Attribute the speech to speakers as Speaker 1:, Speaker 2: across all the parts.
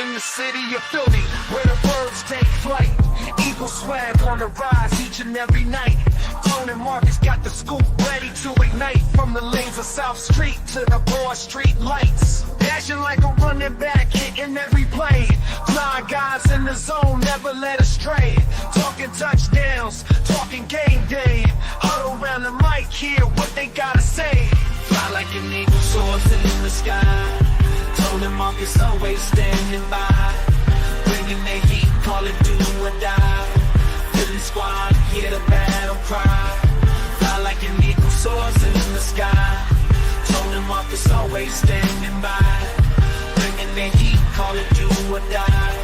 Speaker 1: In the city of Philly, where the birds take flight, Eagle swag on the rise each and every night. Tone and Marcus got the scoop ready to ignite. From the lanes of South Street to the broad street lights, dashing like a running back, hitting every play. Flying guys in the zone, never led astray. Talking touchdowns, talking game day. Huddle around the mic, hear what they gotta say. Fly like an eagle soars in the sky. Tone and Marcus always standing by, bringing their heat, call it do or die. Philly squad, hear the battle cry. Fly like an eagle soars in the sky. Tone and Marcus always standing by, bringing their heat, call it do or die.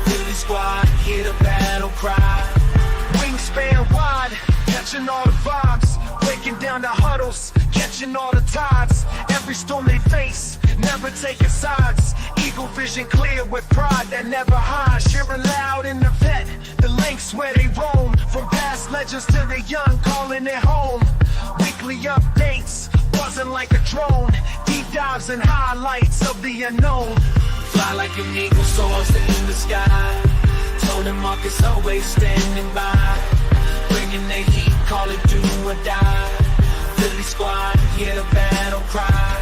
Speaker 1: Philly squad, hear the battle cry. Wingspan wide, catching all the vibes, breaking down the huddles, catching all the tides. Every storm they face, never taking sides. Eagle vision clear with pride that never hides. Cheering loud in the vet, the links where they roam. From past legends to the young, calling it home. Weekly updates, buzzing like a drone. Deep dives and highlights of the unknown. Fly like an eagle soars in the sky. Tone and Marcus always standing by, bringing their heat, call it do or die. Philly squad, hear the battle cry.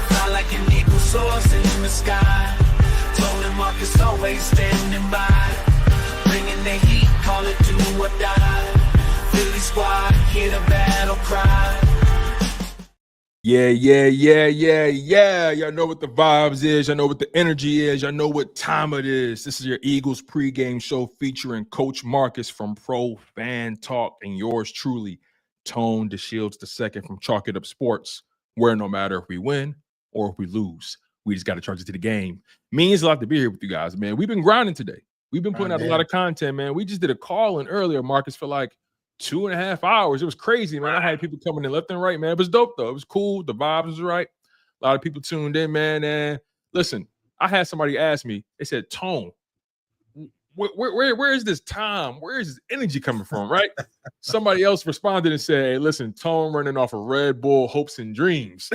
Speaker 1: Fly like an eagle soars in the sky. Tone and Marcus always standing by, bringing their heat, call it do or die. Philly squad, hear the battle cry.
Speaker 2: Yeah. Y'all know what the vibes is. Y'all know what the energy is. Y'all know what time it is. This is your Eagles pregame show featuring Coach Marcus from Pro Fan Talk and yours truly, Tone DeShields II from Chalk It Up Sports, where no matter if we win or if we lose, we just got to charge it to the game. Means a lot to be here with you guys, man. We've been grinding today. We've been putting out a lot of content, man. We just did a call-in earlier, Marcus, for like 2.5 hours. It was crazy, man. I had people coming in left and right, man. It was dope, though. It was cool. The vibes was right. A lot of people tuned in, man. And listen, I had somebody ask me, they said, Tone, where is this time? Where is this energy coming from, right? Somebody else responded and said, hey, listen, Tone running off of Red Bull hopes and dreams.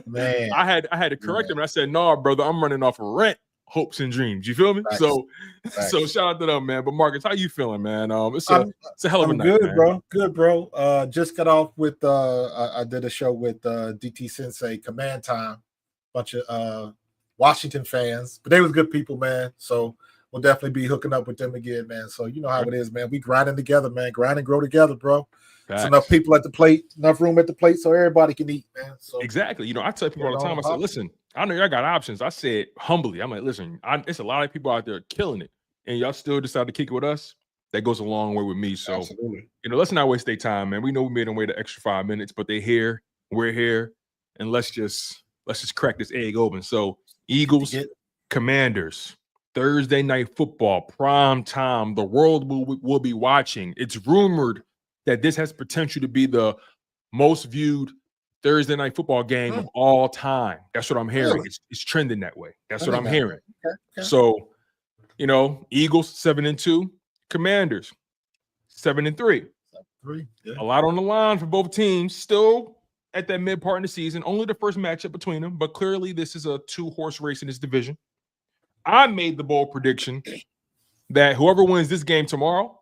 Speaker 3: Man.
Speaker 2: I had to correct him. And I said, no, brother, I'm running off of rent hopes and dreams. You feel me?
Speaker 3: Facts.
Speaker 2: So shout out to them, man. But Marcus, how you feeling, man? It's a hell of a night,
Speaker 3: good,
Speaker 2: man.
Speaker 3: bro. Good, bro. Just got off with I did a show with DT Sensei Command Time, bunch of Washington fans, but they was good people, man. So we'll definitely be hooking up with them again, man. So you know how it is, man. We grinding together, man. Grind and grow together, bro. There's enough people at the plate, enough room at the plate so everybody can eat, man. So
Speaker 2: exactly. You know, I tell people all the time, I said, listen, I know y'all got options. I said humbly, I'm like, listen, it's a lot of people out there killing it, and y'all still decide to kick it with us. That goes a long way with me. So,
Speaker 3: absolutely.
Speaker 2: You know, let's not waste their time, man. We know we made them wait an extra 5 minutes, but they're here, we're here, and let's just crack this egg open. So, Eagles, Commanders, Thursday night football, prime time. The world will be watching. It's rumored that this has potential to be the most viewed Thursday night football game of all time. That's what I'm hearing.
Speaker 3: Really?
Speaker 2: It's trending that way. That's what I'm hearing.
Speaker 3: Okay.
Speaker 2: So, you know, Eagles 7-2, Commanders 7-3.
Speaker 3: Yeah.
Speaker 2: A lot on the line for both teams. Still at that mid part in the season. Only the first matchup between them, but clearly this is a 2-horse race in this division. I made the bold prediction that whoever wins this game tomorrow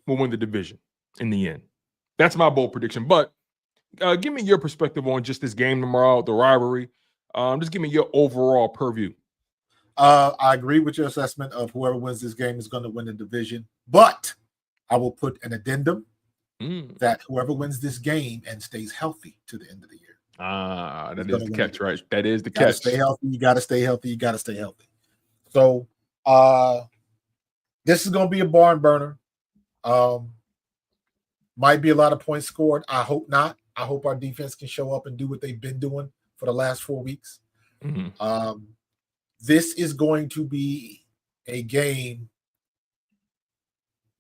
Speaker 2: will win the division in the end. That's my bold prediction. But give me your perspective on just this game tomorrow, the rivalry. Just give me your overall purview.
Speaker 3: I agree with your assessment of whoever wins this game is going to win the division. But I will put an addendum that whoever wins this game and stays healthy to the end of the year.
Speaker 2: That is the catch, right? That is the
Speaker 3: catch.
Speaker 2: Stay
Speaker 3: healthy. You got to stay healthy. You got to stay healthy. So this is going to be a barn burner. Might be a lot of points scored. I hope not. I hope our defense can show up and do what they've been doing for the last 4 weeks. This is going to be a game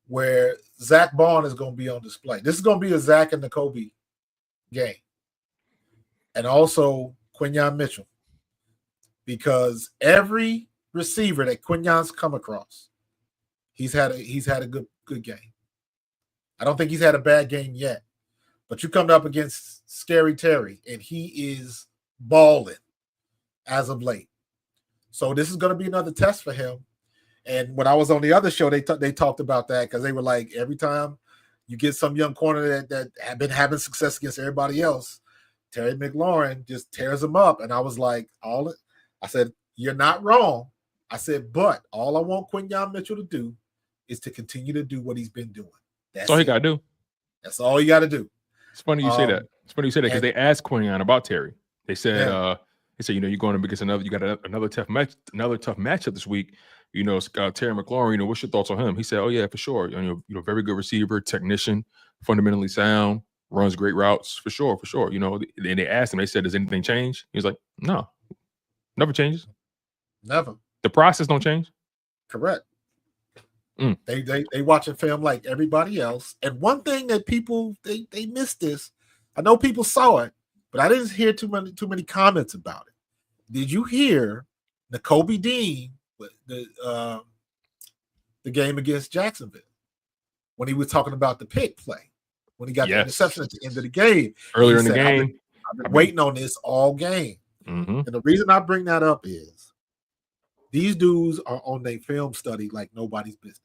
Speaker 3: where Zach Bond is going to be on display. This is going to be a Zach and Nakobe game. And also Quinyon Mitchell. Because every receiver that Quinyon's come across, he's had a good game. I don't think he's had a bad game yet. But you come up against Scary Terry, and he is balling as of late. So this is going to be another test for him. And when I was on the other show, they talked about that because they were like, every time you get some young corner that have been having success against everybody else, Terry McLaurin just tears them up. And I was like, I said, you're not wrong. I said, but all I want Quinyon Mitchell to do is to continue to do what he's been doing.
Speaker 2: That's all he got to do.
Speaker 3: That's all you got to do.
Speaker 2: It's funny you say that. It's funny you say that because they asked Quinyon about Terry. They said, you're going up against you got another tough matchup this week. Terry McLaurin, what's your thoughts on him? He said, oh, yeah, for sure. Very good receiver, technician, fundamentally sound, runs great routes, for sure. And they asked him, they said, does anything change? He was like, no, never changes.
Speaker 3: Never.
Speaker 2: The process don't change.
Speaker 3: Correct. They watching film like everybody else. And one thing that people, they missed this. I know people saw it, but I didn't hear too many comments about it. Did you hear Nakobe Dean, the game against Jacksonville, when he was talking about the pick play, when he got the interception at the end of the game?
Speaker 2: Earlier in the game.
Speaker 3: I've been waiting on this all game.
Speaker 2: Mm-hmm.
Speaker 3: And the reason I bring that up is these dudes are on their film study like nobody's business.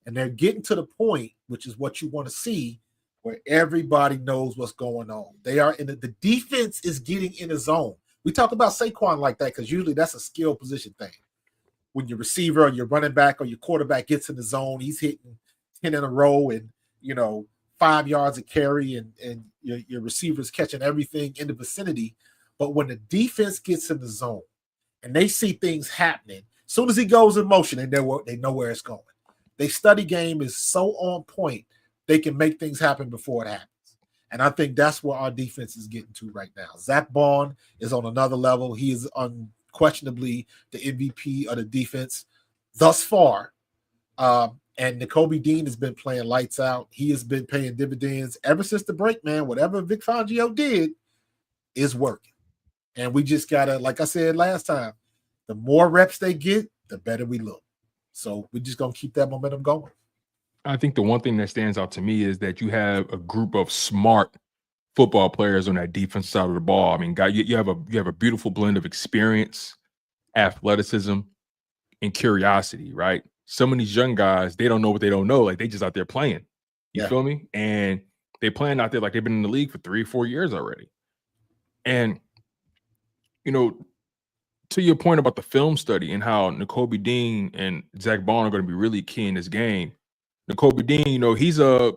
Speaker 3: And they're getting to the point, which is what you want to see, where everybody knows what's going on. They are the defense is getting in the zone. We talk about Saquon like that because usually that's a skill position thing. When your receiver or your running back or your quarterback gets in the zone, he's hitting 10 in a row and, 5 yards of carry and your receiver's catching everything in the vicinity. But when the defense gets in the zone and they see things happening, as soon as he goes in motion, they know where it's going. They study game is so on point, they can make things happen before it happens. And I think that's where our defense is getting to right now. Zach Bond is on another level. He is unquestionably the MVP of the defense thus far. And Nakobe Dean has been playing lights out. He has been paying dividends ever since the break, man. Whatever Vic Fangio did is working. And we just got to, like I said last time, the more reps they get, the better we look. So we're just going to keep that momentum going.
Speaker 2: I think the one thing that stands out to me is that you have a group of smart football players on that defensive side of the ball. I mean, you have a beautiful blend of experience, athleticism, and curiosity, right? Some of these young guys, they don't know what they don't know. Like, they just out there playing. You feel me? And they playing out there like they've been in the league for 3 or 4 years already. And, to your point about the film study and how Nakobe Dean and Zach Bond are going to be really key in this game. Nakobe Dean, he's a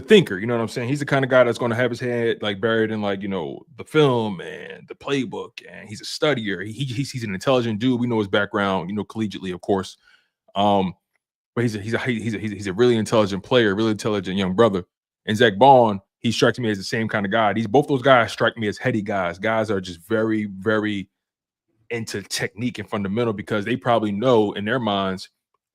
Speaker 2: thinker, you know what I'm saying? He's the kind of guy that's going to have his head like buried in the film and the playbook, and he's a studier. He's an intelligent dude. We know his background, collegiately, of course. But he's a really intelligent player, really intelligent young brother. And Zach Bond, he strikes me as the same kind of guy. Both those guys strike me as heady guys. Guys are just very, very into technique and fundamental because they probably know in their minds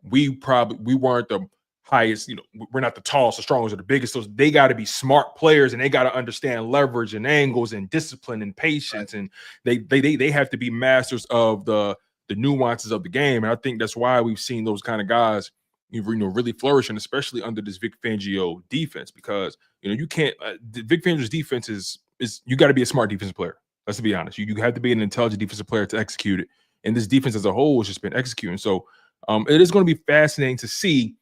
Speaker 2: we weren't the highest, we're not the tallest, the strongest, or the biggest. So they got to be smart players and they got to understand leverage and angles and discipline and patience. And they have to be masters of the nuances of the game. And I think that's why we've seen those kind of guys, really flourishing, especially under this Vic Fangio defense, because, you can't, Vic Fangio's defense is you got to be a smart defensive player. Let's be honest. You have to be an intelligent defensive player to execute it. And this defense as a whole has just been executing. So it is going to be fascinating to see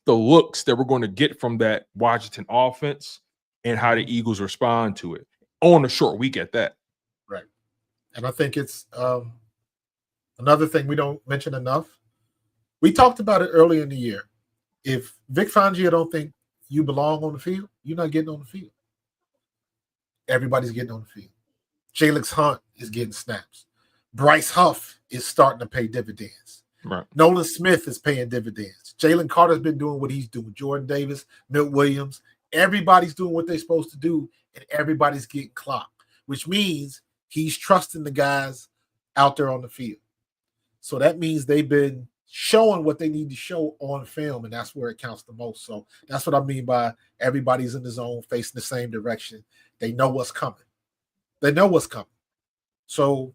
Speaker 2: the looks that we're going to get from that Washington offense and how the Eagles respond to it on a short week at that.
Speaker 3: Right. And I think it's another thing we don't mention enough. We talked about it earlier in the year. If Vic Fangio don't think you belong on the field, you're not getting on the field. Everybody's getting on the field. Jalen Hunt is getting snaps. Bryce Huff is starting to pay dividends.
Speaker 2: Right.
Speaker 3: Nolan Smith is paying dividends. Jalen Carter's been doing what he's doing. Jordan Davis, Milt Williams, everybody's doing what they're supposed to do, and everybody's getting clocked, which means he's trusting the guys out there on the field. So that means they've been showing what they need to show on film, and that's where it counts the most. So that's what I mean by everybody's in the zone, facing the same direction. They know what's coming. They know what's coming. So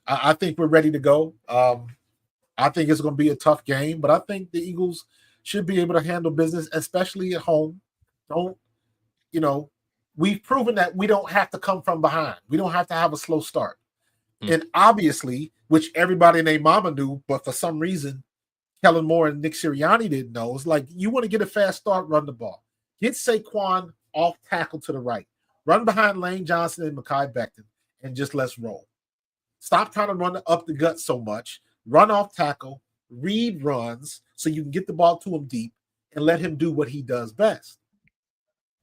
Speaker 3: I think we're ready to go. I think it's going to be a tough game, but I think the Eagles should be able to handle business, especially at home. We've proven that we don't have to come from behind. We don't have to have a slow start. And obviously, which everybody and their mama knew, but for some reason, Kellen Moore and Nick Sirianni didn't know. It's like, you want to get a fast start, run the ball. Get Saquon off tackle to the right. Run behind Lane Johnson and Mekhi Becton, and just let's roll. Stop trying to run up the gut so much. Run off tackle, read runs so you can get the ball to him deep and let him do what he does best.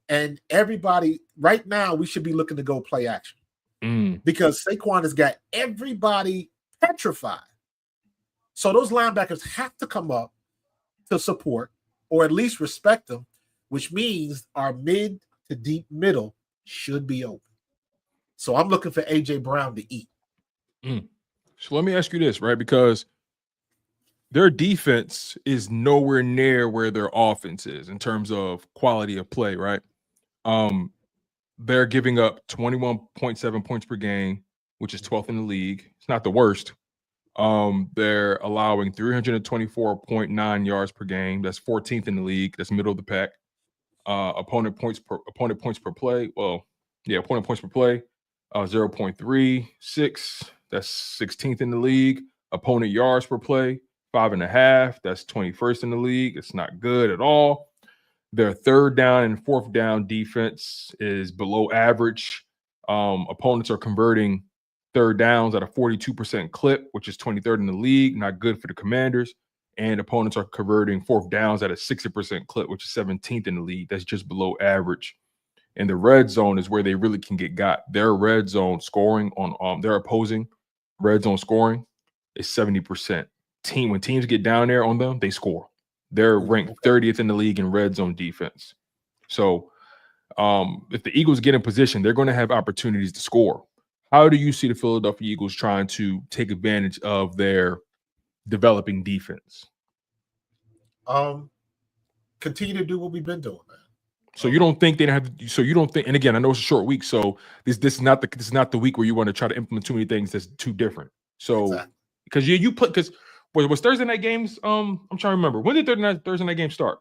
Speaker 3: And everybody, right now, we should be looking to go play action because Saquon has got everybody petrified. So those linebackers have to come up to support or at least respect them, which means our mid to deep middle should be open. So I'm looking for A.J. Brown to eat.
Speaker 2: So let me ask you this, right? Because their defense is nowhere near where their offense is in terms of quality of play, right? They're giving up 21.7 points per game, which is 12th in the league. It's not the worst. They're allowing 324.9 yards per game. That's 14th in the league. That's middle of the pack. Opponent points per play. Opponent points per play, 0.36. That's 16th in the league. Opponent yards per play, 5.5. That's 21st in the league. It's not good at all. Their third down and fourth down defense is below average. Opponents are converting third downs at a 42% clip, which is 23rd in the league. Not good for the Commanders. And opponents are converting fourth downs at a 60% clip, which is 17th in the league. That's just below average. And the red zone is where they really can get got. Their red zone scoring on their opposing red zone scoring is 70%. When teams get down there on them, they score. They're ranked 30th in the league in red zone defense. So if the Eagles get in position, they're going to have opportunities to score. How do you see the Philadelphia Eagles trying to take advantage of their developing defense?
Speaker 3: Continue to do what we've been doing, man.
Speaker 2: So you don't think they have to, so you don't think, and again, I know it's a short week, so this is not the week where you want to try to implement too many things that's too different. So because you put, because was Thursday night games? I'm trying to remember. When did Thursday night game start?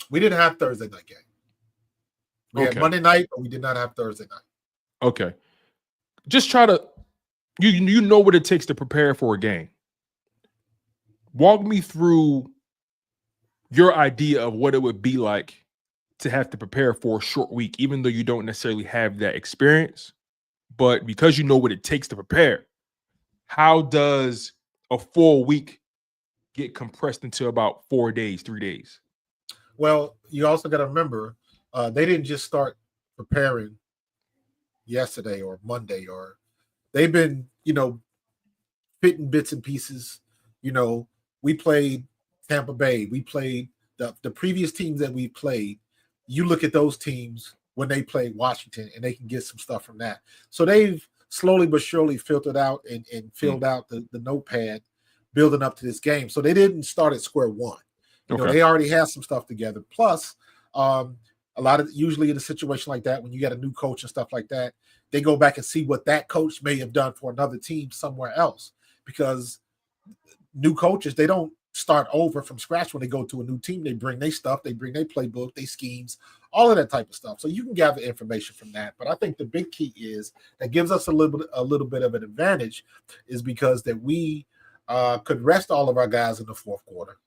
Speaker 3: We didn't have Thursday night game. We had Monday night, but we did not have Thursday night.
Speaker 2: Okay. Just try to, you know what it takes to prepare for a game. Walk me through your idea of what it would be like to have to prepare for a short week, even though you don't necessarily have that experience. But because you know what it takes to prepare, how does a full week get compressed into about 4 days, 3 days?
Speaker 3: Well, you also got to remember, they didn't just start preparing yesterday or Monday, or they've been, fitting bits and pieces. We played Tampa Bay. We played the previous teams that we played. You look at those teams when they play Washington, and they can get some stuff from that. So they've slowly but surely filtered out and filled out the notepad building up to this game. So they didn't start at square one. They already have some stuff together. Plus, a lot of, usually in a situation like that, when you get a new coach and stuff like that, they go back and see what that coach may have done for another team somewhere else. Because new coaches, they don't start over from scratch when they go to a new team. They bring their stuff, they bring their playbook, their schemes, all of that type of stuff. So you can gather information from that. But I think the big key is that gives us a little bit of an advantage is because that we could rest all of our guys in the fourth quarter.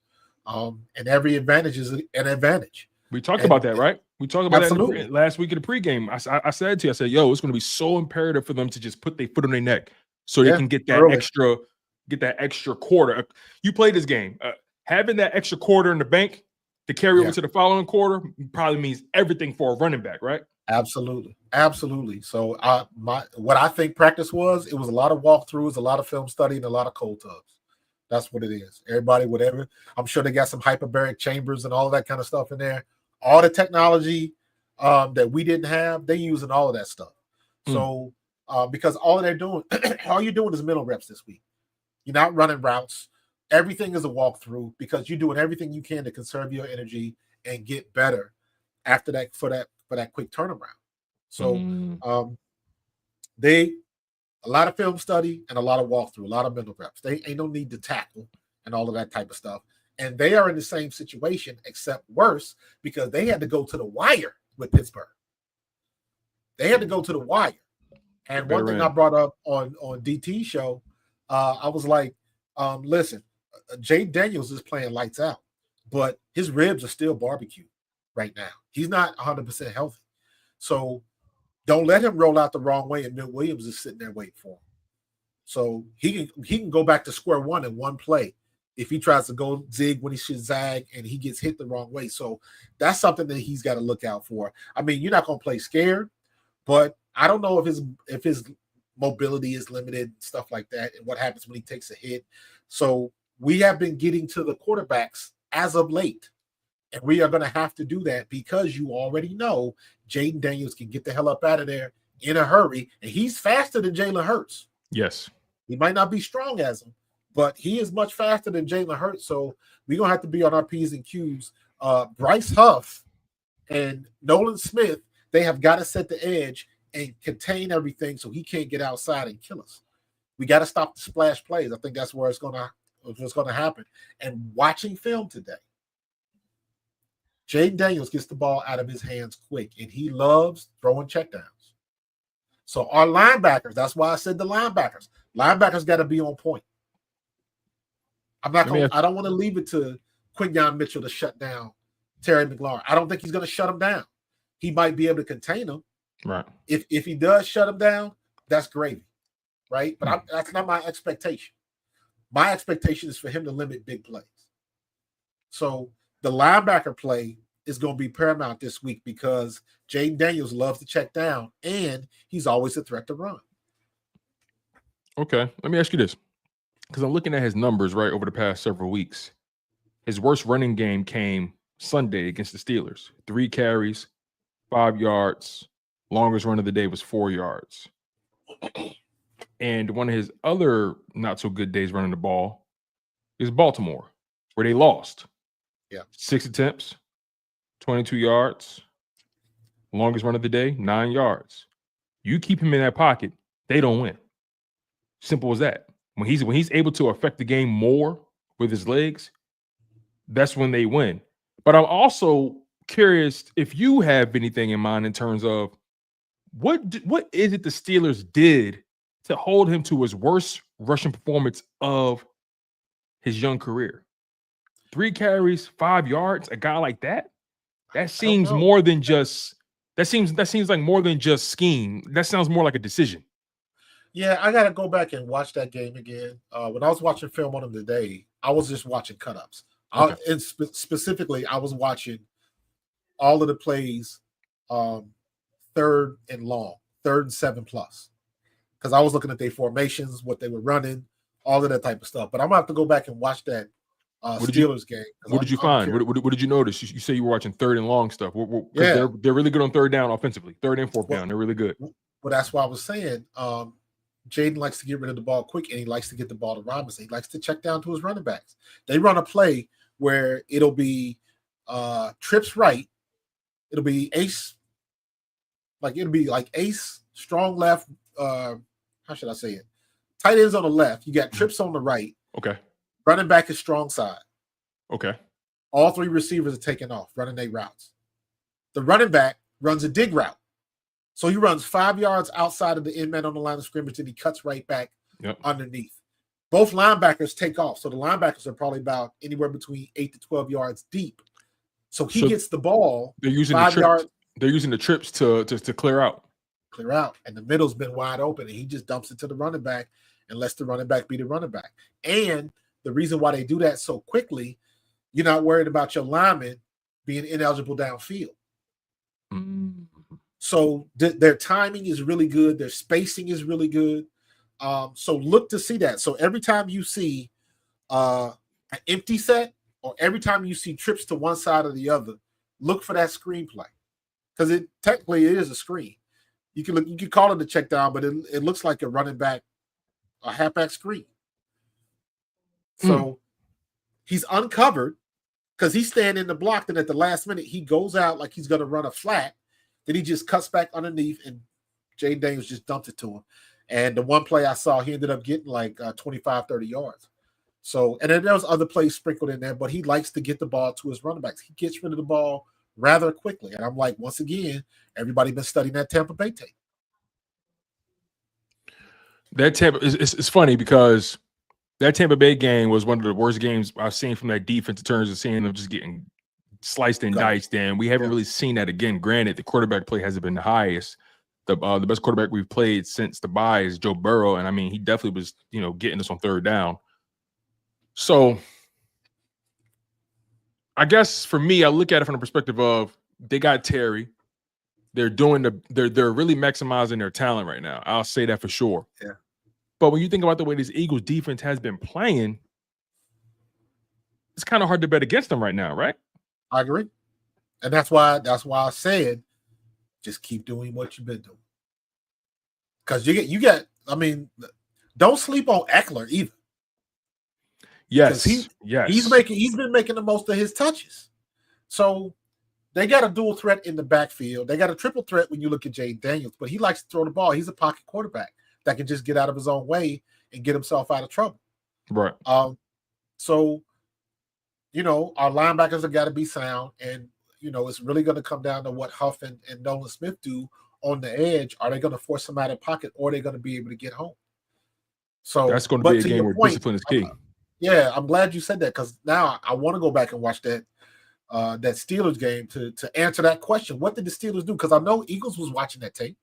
Speaker 3: And every advantage is an advantage.
Speaker 2: We talked about that, right? We talked about that last week in the pregame. I said to you, it's going to be so imperative for them to just put their foot on their neck so they can get that extra quarter. You played this game. Having that extra quarter in the bank to carry over to the following quarter probably means everything for a running back, right?
Speaker 3: Absolutely. So what I think practice was, it was a lot of walkthroughs, a lot of film study, and a lot of cold tubs. That's what it is. Everybody, whatever. I'm sure they got some hyperbaric chambers and all of that kind of stuff in there. All the technology that we didn't have, they using all of that stuff. So because all you're doing is mental reps this week. You're not running routes. Everything is a walkthrough because you're doing everything you can to conserve your energy and get better after that for that quick turnaround. So a lot of film study and a lot of walkthrough, a lot of mental reps. They ain't no need to tackle and all of that type of stuff. And they are in the same situation, except worse, because they had to go to the wire with Pittsburgh. They had to go to the wire. And one thing I brought up on DT show, I was like, listen, Jay Daniels is playing lights out, but his ribs are still barbecue right now. He's not 100% healthy. So don't let him roll out the wrong way, and Milt Williams is sitting there waiting for him. So he can go back to square one in one play if he tries to go zig when he should zag and he gets hit the wrong way. So that's something that he's got to look out for. I mean, you're not going to play scared, but I don't know if his mobility is limited, stuff like that, and what happens when he takes a hit. So we have been getting to the quarterbacks as of late, and we are going to have to do that because you already know Jayden Daniels can get the hell up out of there in a hurry, and he's faster than Jalen Hurts.
Speaker 2: Yes.
Speaker 3: He might not be strong as him, but he is much faster than Jalen Hurts, so we're going to have to be on our P's and Q's. Bryce Huff and Nolan Smith, they have got to set the edge and contain everything so he can't get outside and kill us. We got to stop the splash plays. I think that's where it's going to happen. And watching film today, Jayden Daniels gets the ball out of his hands quick, and he loves throwing checkdowns. So our linebackers, that's why I said the linebackers. Linebackers got to be on point. I don't want to leave it to Quinyon Mitchell to shut down Terry McLaurin. I don't think he's going to shut him down. He might be able to contain him.
Speaker 2: Right.
Speaker 3: If he does shut him down, that's gravy. Right? But that's not my expectation. My expectation is for him to limit big plays. So the linebacker play is going to be paramount this week because Jayden Daniels loves to check down, and he's always a threat to run.
Speaker 2: Okay, let me ask you this, because I'm looking at his numbers right over the past several weeks. His worst running game came Sunday against the Steelers. 3 carries, 5 yards. Longest run of the day was 4 yards. And one of his other not so good days running the ball is Baltimore, where they lost.
Speaker 3: Yeah.
Speaker 2: 6 attempts, 22 yards. Longest run of the day, 9 yards. You keep him in that pocket, they don't win. Simple as that. When he's able to affect the game more with his legs, that's when they win. But I'm also curious if you have anything in mind in terms of what is it the Steelers did to hold him to his worst rushing performance of his young career. 3 carries, 5 yards, a guy like that? That seems more than just that seems like more than just scheme. That sounds more like a decision.
Speaker 3: Yeah, I got to go back and watch that game again. When I was watching film on him today, I was just watching cut-ups.
Speaker 2: Okay.
Speaker 3: And specifically, I was watching all of the plays third and long, 3rd and 7+. Because I was looking at their formations, what they were running, all of that type of stuff. But I'm going to have to go back and watch that Steelers game.
Speaker 2: What did you find? What did you notice? You say you were watching 3rd and long stuff. Yeah. They're really good on 3rd down offensively. 3rd and 4th down. They're really good.
Speaker 3: Well, that's why I was saying Jayden likes to get rid of the ball quick, and he likes to get the ball to Robinson. He likes to check down to his running backs. They run a play where it'll be trips right. It'll be ace, ace, strong left. How should I say it? Tight ends on the left. You got trips on the right.
Speaker 2: Okay.
Speaker 3: Running back is strong side.
Speaker 2: Okay.
Speaker 3: All 3 receivers are taking off, running their routes. The running back runs a dig route. So he runs 5 yards outside of the end man on the line of scrimmage, and he cuts right back underneath. Both linebackers take off. So the linebackers are probably about anywhere between 8 to 12 yards deep. So he gets the ball.
Speaker 2: They're using 5 yards. They're using the trips to clear out.
Speaker 3: And the middle's been wide open, and he just dumps it to the running back and lets the running back be the running back. And the reason why they do that so quickly, you're not worried about your lineman being ineligible downfield.
Speaker 2: Mm.
Speaker 3: So their timing is really good. Their spacing is really good. So look to see that. So every time you see an empty set or every time you see trips to one side or the other, look for that screenplay because it technically is a screen. You can call it a check down, but it looks like a running back, a halfback screen. So he's uncovered because he's staying in the block. Then at the last minute, he goes out like he's going to run a flat. Then he just cuts back underneath, and Jayden Daniels just dumped it to him. And the one play I saw, he ended up getting like 25, 30 yards. So, and then there was other plays sprinkled in there, but he likes to get the ball to his running backs. He gets rid of the ball rather quickly. And I'm like, once again, everybody been studying that Tampa Bay tape.
Speaker 2: That Tampa it's funny because that Tampa Bay game was one of the worst games I've seen from that defense in terms of seeing them just getting sliced and diced. And we haven't really seen that again. Granted, the quarterback play hasn't been the highest. The best quarterback we've played since the bye is Joe Burrow, and I mean he definitely was getting us on third down. So I guess for me, I look at it from the perspective of they got Terry. They're really maximizing their talent right now. I'll say that for sure.
Speaker 3: Yeah.
Speaker 2: But when you think about the way this Eagles defense has been playing, it's kind of hard to bet against them right now, right?
Speaker 3: I agree. And that's why I said just keep doing what you've been doing. Because you get, I mean, don't sleep on Eckler either.
Speaker 2: Yes.
Speaker 3: He's been making the most of his touches. So they got a dual threat in the backfield. They got a triple threat when you look at Jayden Daniels, but he likes to throw the ball. He's a pocket quarterback that can just get out of his own way and get himself out of trouble.
Speaker 2: Right.
Speaker 3: So, our linebackers have got to be sound, and, it's really going to come down to what Huff and Nolan Smith do on the edge. Are they going to force him out of pocket, or are they going to be able to get home? So
Speaker 2: that's going to be a game where discipline is key.
Speaker 3: I'm glad you said that, because now I want to go back and watch that Steelers game to answer that question. What did the Steelers do? Because I know Eagles was watching that tape.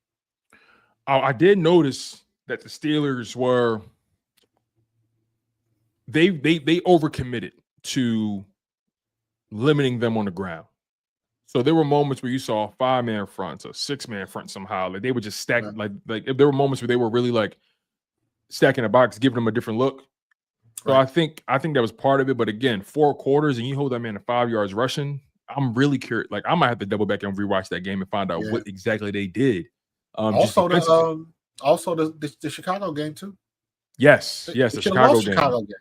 Speaker 2: I did notice that the Steelers were they overcommitted to limiting them on the ground. So there were moments where you saw 5-man fronts, a 6-man front somehow. Like they would just stack, like if there were moments where they were really like stacking the box, giving them a different look. So I think that was part of it. But again, 4 quarters and you hold that man to 5 yards rushing. I'm really curious. Like I might have to double back and rewatch that game and find out what exactly they did.
Speaker 3: Also the Chicago game too.
Speaker 2: Yes, the Chicago game.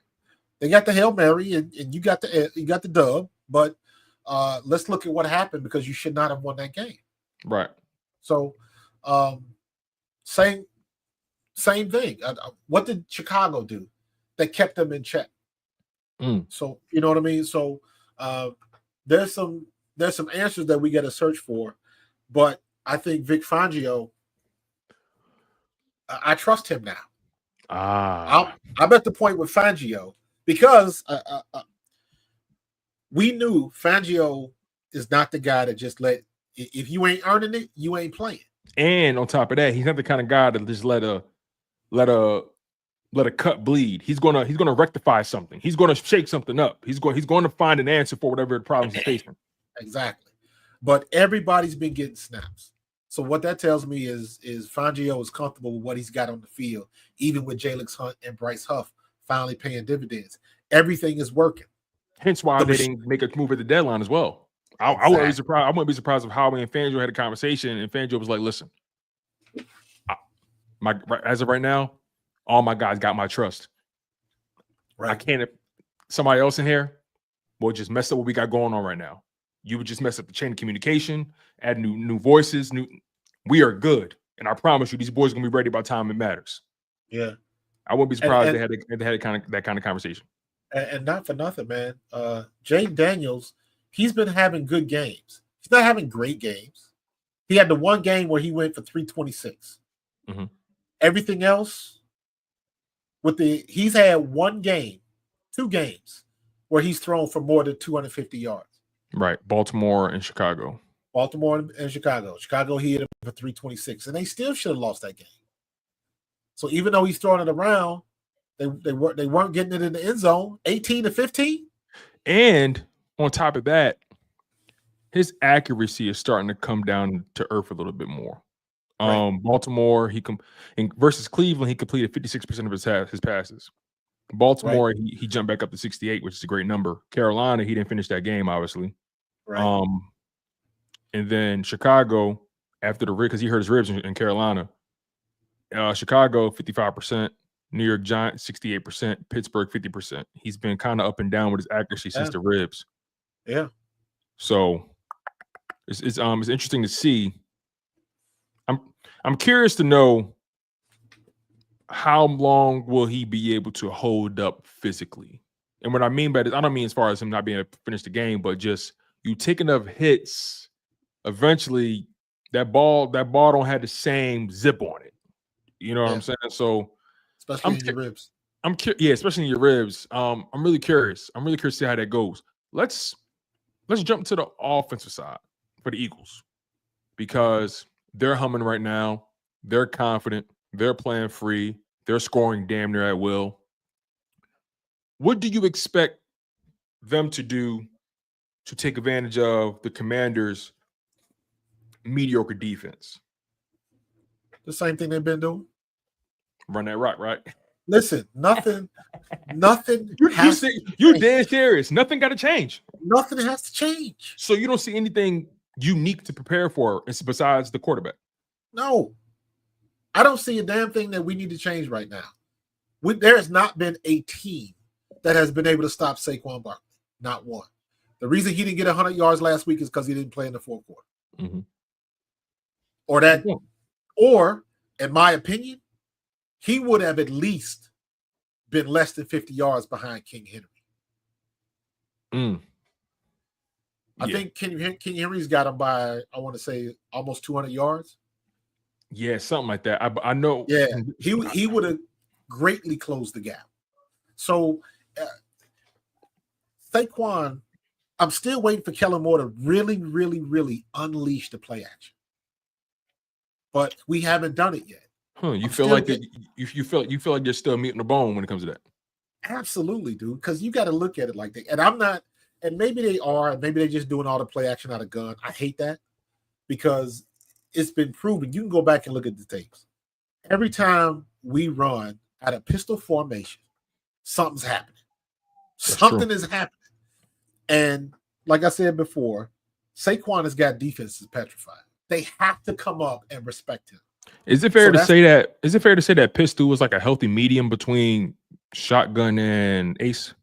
Speaker 3: They got the Hail Mary and you got the dub, but let's look at what happened, because you should not have won that game.
Speaker 2: Right.
Speaker 3: So same thing. What did Chicago do? They kept them in check. So you know what I mean? So there's some answers that we got to search for, but I think Vic Fangio, I trust him now. I'm at the point with Fangio because we knew Fangio is not the guy that just if you ain't earning it, you ain't playing.
Speaker 2: And on top of that, he's not the kind of guy to just let a cut bleed. He's gonna rectify something. He's gonna shake something up. He's going to find an answer for whatever the problems he's facing.
Speaker 3: Exactly. But everybody's been getting snaps. So what that tells me is Fangio is comfortable with what he's got on the field, even with Jalen Hunt and Bryce Huff finally paying dividends. Everything is working.
Speaker 2: Hence why they didn't make a move at the deadline as well. I wouldn't be surprised. I wouldn't be surprised if Howie and Fangio had a conversation and Fangio was like, "Listen, as of right now, all my guys got my trust. Right. I can't. Somebody else in here will just mess up what we got going on right now. You would just mess up the chain of communication, add new voices. We are good, and I promise you, these boys are gonna be ready by the time it matters."
Speaker 3: Yeah,
Speaker 2: I wouldn't be surprised they had that kind of conversation.
Speaker 3: And not for nothing, man. Jayden Daniels, he's been having good games. He's not having great games. He had the one game where he went for 326.
Speaker 2: Mm-hmm.
Speaker 3: Everything else, he's had 2 games where he's thrown for more than 250 yards.
Speaker 2: Right, Baltimore and Chicago.
Speaker 3: Chicago, he hit him for 326, and they still should have lost that game. So even though he's throwing it around, they weren't getting it in the end zone. 18-15,
Speaker 2: and on top of that, his accuracy is starting to come down to earth a little bit more. Right. Baltimore, versus Cleveland, he completed 56% of his passes. Baltimore, right. he jumped back up to 68, which is a great number. Carolina, he didn't finish that game, obviously.
Speaker 3: Right.
Speaker 2: And then Chicago, after the rib, because he hurt his ribs in Carolina. Chicago, 55%. New York Giants, 68%. Pittsburgh, 50%. He's been kind of up and down with his accuracy since the ribs.
Speaker 3: Yeah.
Speaker 2: So it's interesting to see. I'm curious to know how long will he be able to hold up physically. And what I mean by this, I don't mean as far as him not being able to finish the game, but just you take enough hits, eventually that ball don't have the same zip on it. You know what I'm saying? So
Speaker 3: especially in your ribs.
Speaker 2: Yeah, especially in your ribs. I'm really curious. I'm really curious to see how that goes. Let's jump to the offensive side for the Eagles because they're humming right now. They're confident. They're playing free. They're scoring damn near at will. What do you expect them to do to take advantage of the Commanders' mediocre defense?
Speaker 3: The same thing they've been doing.
Speaker 2: Run that rock, right?
Speaker 3: Listen, nothing.
Speaker 2: You're dead serious. Nothing got to change.
Speaker 3: Nothing has to change.
Speaker 2: So you don't see anything unique to prepare for besides the quarterback?
Speaker 3: No. I don't see a damn thing that we need to change right now. There has not been a team that has been able to stop Saquon Barkley. Not one. The reason he didn't get 100 yards last week is because he didn't play in the fourth quarter.
Speaker 2: Mm-hmm.
Speaker 3: Or, in my opinion, he would have at least been less than 50 yards behind King Henry. I think King Henry's got him by, I want to say, almost 200 yards.
Speaker 2: Yeah, something like that. I know.
Speaker 3: Yeah, he would have greatly closed the gap. So, Saquon, I'm still waiting for Kellen Moore to really, really, really unleash the play action. But we haven't done it yet.
Speaker 2: You feel like you're still meat on the bone when it comes to that?
Speaker 3: Absolutely, dude. Because you got to look at it like that. And I'm not. And maybe they are. Maybe they're just doing all the play action out of gun. I hate that because it's been proven. You can go back and look at the tapes. Every time we run out of pistol formation, something's happening. Something is happening. And like I said before, Saquon has got defenses petrified. They have to come up and respect him.
Speaker 2: Is it fair to say that? Is it fair to say that pistol was like a healthy medium between shotgun and ace?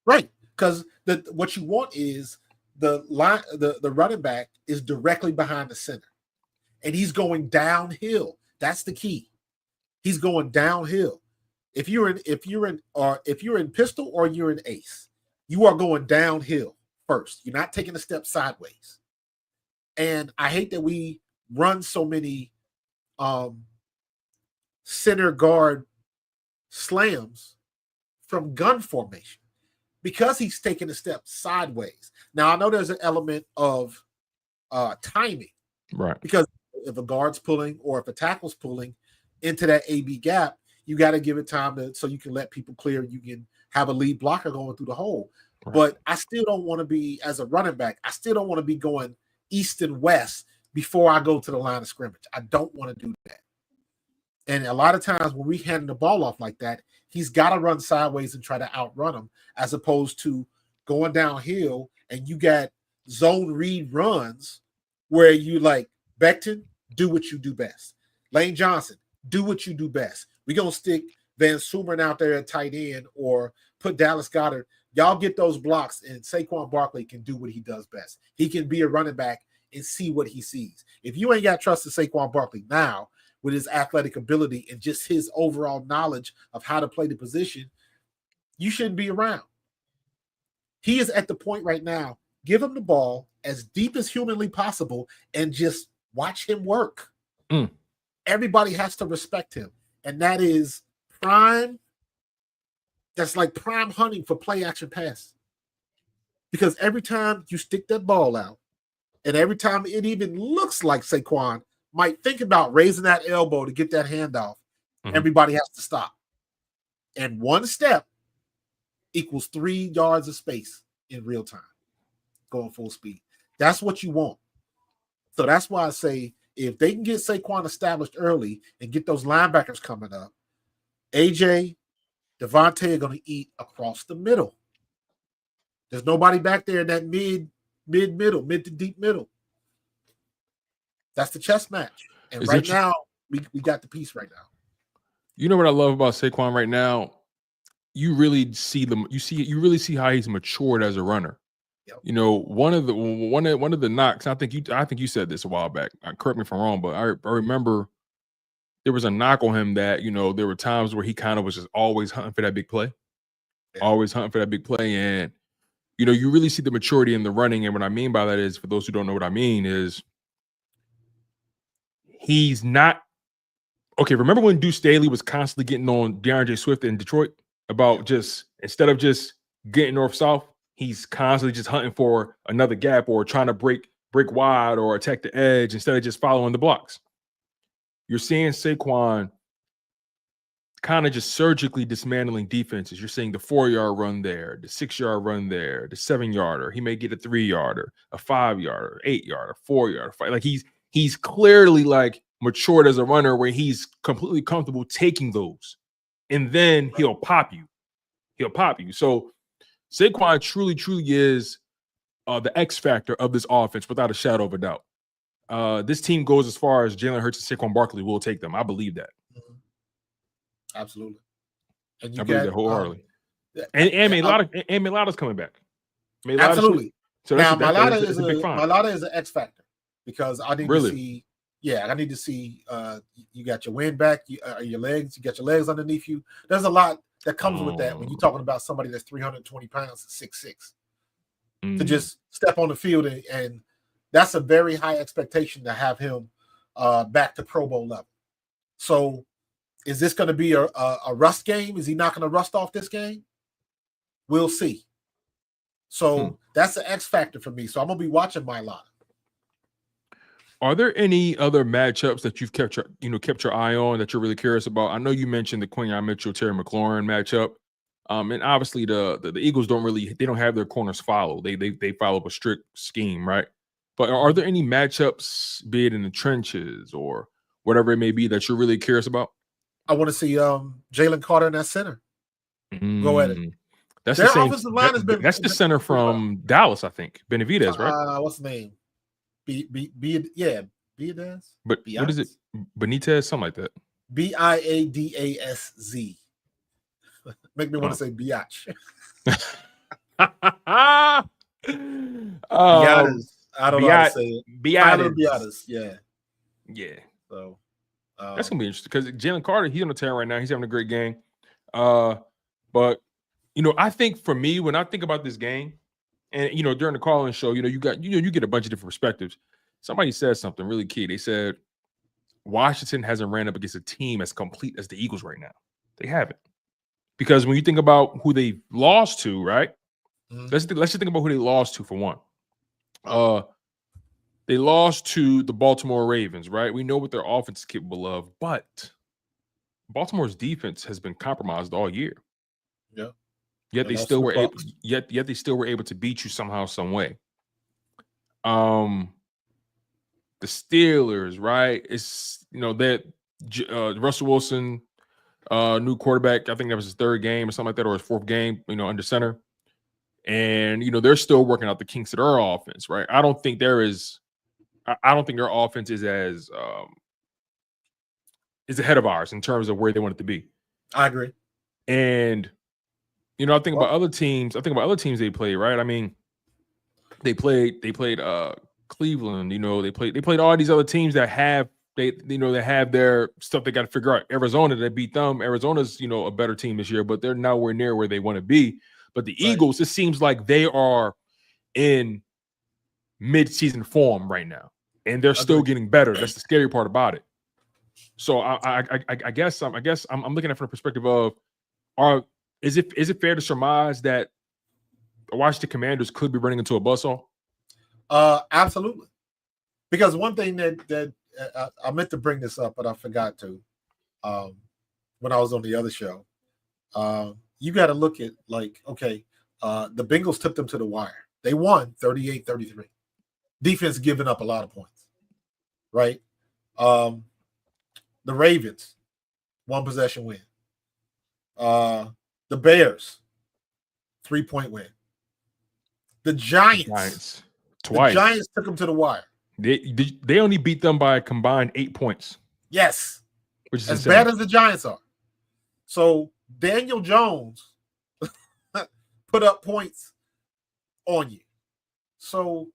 Speaker 3: Right, because what you want is the running back is directly behind the center, and he's going downhill. That's the key. He's going downhill. If you're in pistol or you're in ace, you are going downhill first. You're not taking a step sideways. And I hate that we run so many center guard slams from gun formation because he's taking a step sideways. Now, I know there's an element of timing.
Speaker 2: Right.
Speaker 3: Because if a guard's pulling or if a tackle's pulling into that AB gap, you got to give it time so you can let people clear. You can have a lead blocker going through the hole. Right. But I still don't want to be, as a running back, I still don't want to be going east and west before I go to the line of scrimmage. I don't want to do that. And a lot of times when we hand the ball off like that, he's got to run sideways and try to outrun him, as opposed to going downhill and you got zone read runs where you like, Becton, do what you do best. Lane Johnson, do what you do best. We're going to stick Van Sumeren out there at tight end or put Dallas Goedert. Y'all get those blocks, and Saquon Barkley can do what he does best. He can be a running back and see what he sees. If you ain't got trust in Saquon Barkley now with his athletic ability and just his overall knowledge of how to play the position, you shouldn't be around. He is at the point right now, give him the ball as deep as humanly possible and just watch him work. Everybody has to respect him. And that is prime. That's like prime hunting for play action pass. Because every time you stick that ball out, and every time it even looks like Saquon might think about raising that elbow to get that handoff, everybody has to stop. And one step equals 3 yards of space in real time, going full speed. That's what you want. So that's why I say if they can get Saquon established early and get those linebackers coming up, AJ, Devontae are going to eat across the middle. There's nobody back there in that mid to deep middle. That's the chess match. And right now, we got the piece right now.
Speaker 2: You know what I love about Saquon right now? You really see how he's matured as a runner. Yep. You know, one of the knocks. I think you said this a while back. Correct me if I'm wrong, but I remember there was a knock on him that, you know, there were times where he kind of was just always hunting for that big play, and you know, you really see the maturity in the running. And what I mean by that is, for those who don't know what I mean, is he's not Okay, remember when Deuce Staley was constantly getting on DeAndre Swift in Detroit about just instead of just getting north-south, he's constantly just hunting for another gap or trying to break wide or attack the edge instead of just following the blocks. You're seeing Saquon kind of just surgically dismantling defenses. You're seeing the 4-yard run there, the 6-yard run there, the 7-yarder. He may get a 3-yarder, a 5-yarder, 8-yarder, 4-yarder. Like he's clearly like matured as a runner where he's completely comfortable taking those. And then he'll pop you. So Saquon truly is the X factor of this offense without a shadow of a doubt. This team goes as far as Jalen Hurts and Saquon Barkley will take them. I believe that.
Speaker 3: Mm-hmm. Absolutely. And
Speaker 2: I believe that wholeheartedly. And Mailata's coming back.
Speaker 3: Absolutely.
Speaker 2: So
Speaker 3: now,
Speaker 2: that's a big find.
Speaker 3: Mailata is an X factor because I need
Speaker 2: really?
Speaker 3: to see. Yeah, I need to see. You got your wind back, your legs. You got your legs underneath you. There's a lot that comes with that when you're talking about somebody that's 320 pounds, 6'6", to just step on the field and that's a very high expectation to have him back to Pro Bowl level. So, is this going to be a rust game? Is he not going to rust off this game? We'll see. So that's the X factor for me. So I'm going to be watching Mailata.
Speaker 2: Are there any other matchups that you've kept your eye on that you're really curious about? I know you mentioned the Quinyon Mitchell, Terry McLaurin matchup. And obviously the Eagles don't have their corners follow. They follow a strict scheme, right? But are there any matchups, be it in the trenches or whatever it may be, that you're really curious about?
Speaker 3: I want to see Jalen Carter in that center. Go at it.
Speaker 2: That's
Speaker 3: their
Speaker 2: the same.
Speaker 3: Offensive line has been.
Speaker 2: That's the center from Dallas, I think. Benavidez, right?
Speaker 3: What's the name? Biadaz.
Speaker 2: But
Speaker 3: Biadaz?
Speaker 2: What is it? Benitez, something like that.
Speaker 3: Biadaz. Make me want to say biatch. Biadaz. I don't know how to say it. Biadaz. Yeah. So
Speaker 2: that's gonna be interesting because Jalen Carter, he's on the tear right now. He's having a great game. But I think for me, when I think about this game, and during the call-in show, you get a bunch of different perspectives. Somebody said something really key. They said Washington hasn't ran up against a team as complete as the Eagles right now. They haven't. Because when you think about who they lost to, right? Let's just think about who they lost to for one. They lost to the Baltimore Ravens, right? We know what their offense is capable of, but Baltimore's defense has been compromised all year.
Speaker 3: Yeah.
Speaker 2: Yet they still were able. Yet they still were able to beat you somehow, some way. The Steelers, right? It's that Russell Wilson, new quarterback. I think that was his 3rd game or something like that, or his 4th game. Under center, and they're still working out the kinks of their offense, right? I don't think their offense is as is ahead of ours in terms of where they want it to be.
Speaker 3: I agree.
Speaker 2: And I think about other teams. I think about other teams they played, right? I mean, they played Cleveland. They played all these other teams that have they have their stuff they got to figure out. Arizona, they beat them. Arizona's a better team this year, but they're nowhere near where they want to be. But the Eagles, it seems like they are in mid-season form right now, and they're still getting better. That's the scary part about it. So I guess I'm looking at it from the perspective of is it fair to surmise that the Washington Commanders could be running into a buzzsaw?
Speaker 3: Absolutely. Because one thing that I meant to bring this up, but I forgot to when I was on the other show. You got to look at the Bengals took them to the wire. They won 38-33. Defense giving up a lot of points, right? The Ravens, 1 possession win. The Bears, 3-point win. The Giants twice. The Giants took them to the wire.
Speaker 2: They only beat them by a combined 8 points.
Speaker 3: Yes.
Speaker 2: Which is
Speaker 3: as
Speaker 2: insane.
Speaker 3: bad as the Giants are. So Daniel Jones put up points on you. So,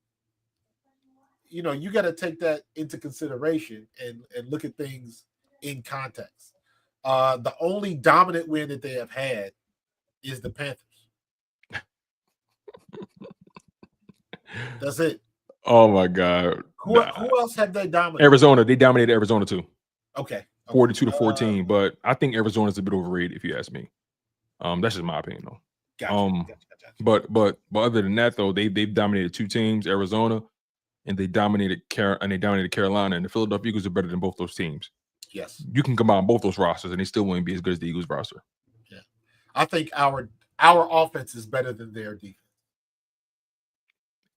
Speaker 3: you got to take that into consideration and look at things in context. The only dominant win that they have had is the Panthers. That's it.
Speaker 2: Oh my God.
Speaker 3: Who else have they dominated?
Speaker 2: Arizona. They dominated Arizona too.
Speaker 3: Okay.
Speaker 2: 42-14. But I think Arizona's a bit overrated, if you ask me. That's just my opinion, though.
Speaker 3: Gotcha.
Speaker 2: But other than that, though, they've dominated two teams, Arizona, and they dominated Carolina, and the Philadelphia Eagles are better than both those teams.
Speaker 3: Yes,
Speaker 2: you can combine both those rosters, and they still wouldn't be as good as the Eagles roster.
Speaker 3: Yeah, I think our offense is better than their defense.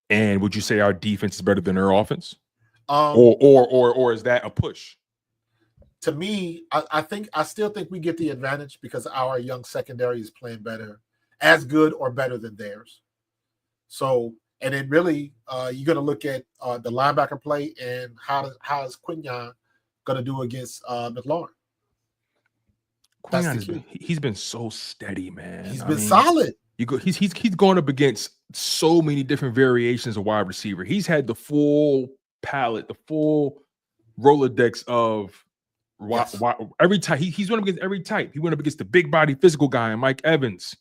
Speaker 2: And would you say our defense is better than their offense? Or is that a push?
Speaker 3: To me, I still think we get the advantage because our young secondary is playing better, as good or better than theirs. So, and then really, you're going to look at the linebacker play and how is Quinyon going to do against McLaurin?
Speaker 2: He's been so steady, man.
Speaker 3: He's been solid.
Speaker 2: He's going up against so many different variations of wide receiver. He's had the full palette, the full Rolodex of every type. He's went up against every type. He went up against the big body physical guy and Mike Evans.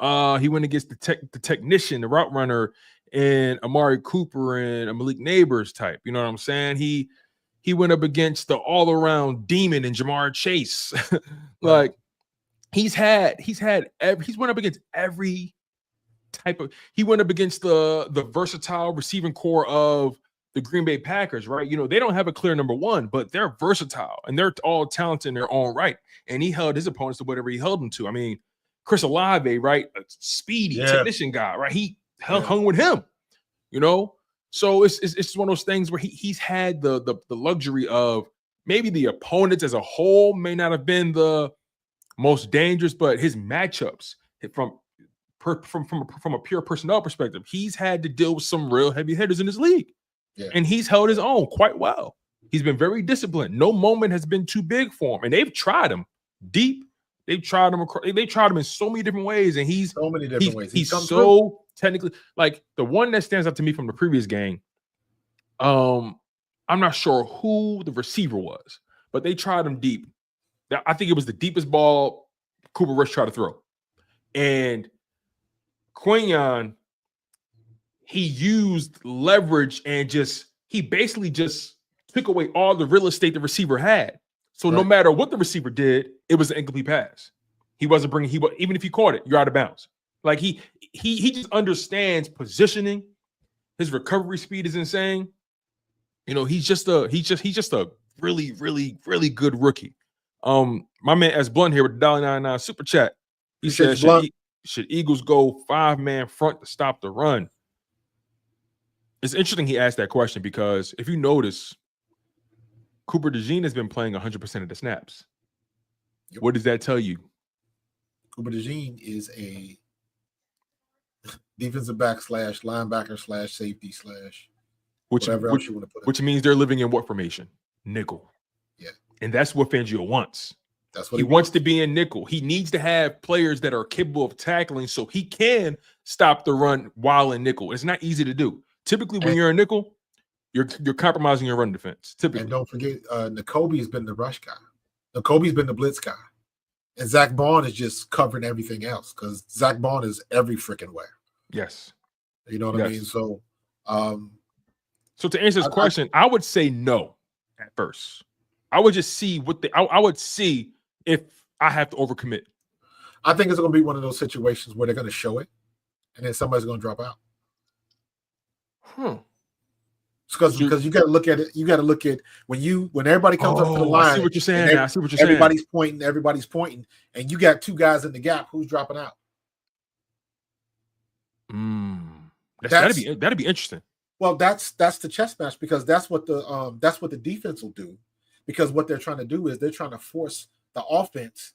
Speaker 2: He went against the technician, the route runner, and Amari Cooper and a Malik Neighbors type. You know what I'm saying? He went up against the all-around demon and Jamar Chase. Like he's went up against every type of. He went up against the versatile receiving core of the Green Bay Packers, right? You know, they don't have a clear number one, but they're versatile and they're all talented in their own right. And he held his opponents to whatever he held them to. I mean, Chris Olave, right? A speedy technician guy, right? He hung with him, you know? So it's one of those things where he's had the luxury of maybe the opponents as a whole may not have been the most dangerous, but his matchups from a pure personnel perspective, he's had to deal with some real heavy hitters in this league. Yeah. And he's held his own quite well. He's been very disciplined. No moment has been too big for him. And they've tried him deep. They've tried him. They tried him in so many different ways. And he's so many different ways. He's so technically, like the one that stands out to me from the previous game. I'm not sure who the receiver was, but they tried him deep. I think it was the deepest ball Cooper Rush tried to throw. And Quinyon, he used leverage and he basically just took away all the real estate the receiver had. So no matter what the receiver did, it was an incomplete pass. He wasn't bringing. Even if he caught it, you're out of bounds. Like he just understands positioning. His recovery speed is insane. You know, he's just a really, really, really good rookie. My man S Blunt here with the $1.99 super chat. He said, should Eagles go 5-man front to stop the run? It's interesting he asked that question because if you notice, Cooper DeJean has been playing 100% of the snaps. Yep. What does that tell you?
Speaker 3: Cooper DeJean is a defensive back / linebacker / safety / whatever else you want to put it.
Speaker 2: Which means they're living in what formation? Nickel.
Speaker 3: Yeah.
Speaker 2: And that's what Fangio wants.
Speaker 3: That's what
Speaker 2: he wants to be in nickel. He needs to have players that are capable of tackling so he can stop the run while in nickel. It's not easy to do. Typically, when you're in nickel, you're compromising your run defense. Typically.
Speaker 3: And don't forget, Nakobe has been the rush guy. Nakobe's been the blitz guy. And Zach Bond is just covering everything else because Zach Bond is every freaking where.
Speaker 2: Yes.
Speaker 3: You know what I mean? So
Speaker 2: so to answer this question, I would say no at first. I would just see I would see if I have to overcommit.
Speaker 3: I think it's going to be one of those situations where they're going to show it and then somebody's going to drop out. Because you got to look at it. You got to look at when everybody comes up to the line.
Speaker 2: I see what you're saying. I see what you're saying.
Speaker 3: Everybody's pointing, and you got two guys in the gap. Who's dropping out?
Speaker 2: That'd be interesting.
Speaker 3: Well, that's the chess match because that's what the defense will do. Because what they're trying to do is they're trying to force the offense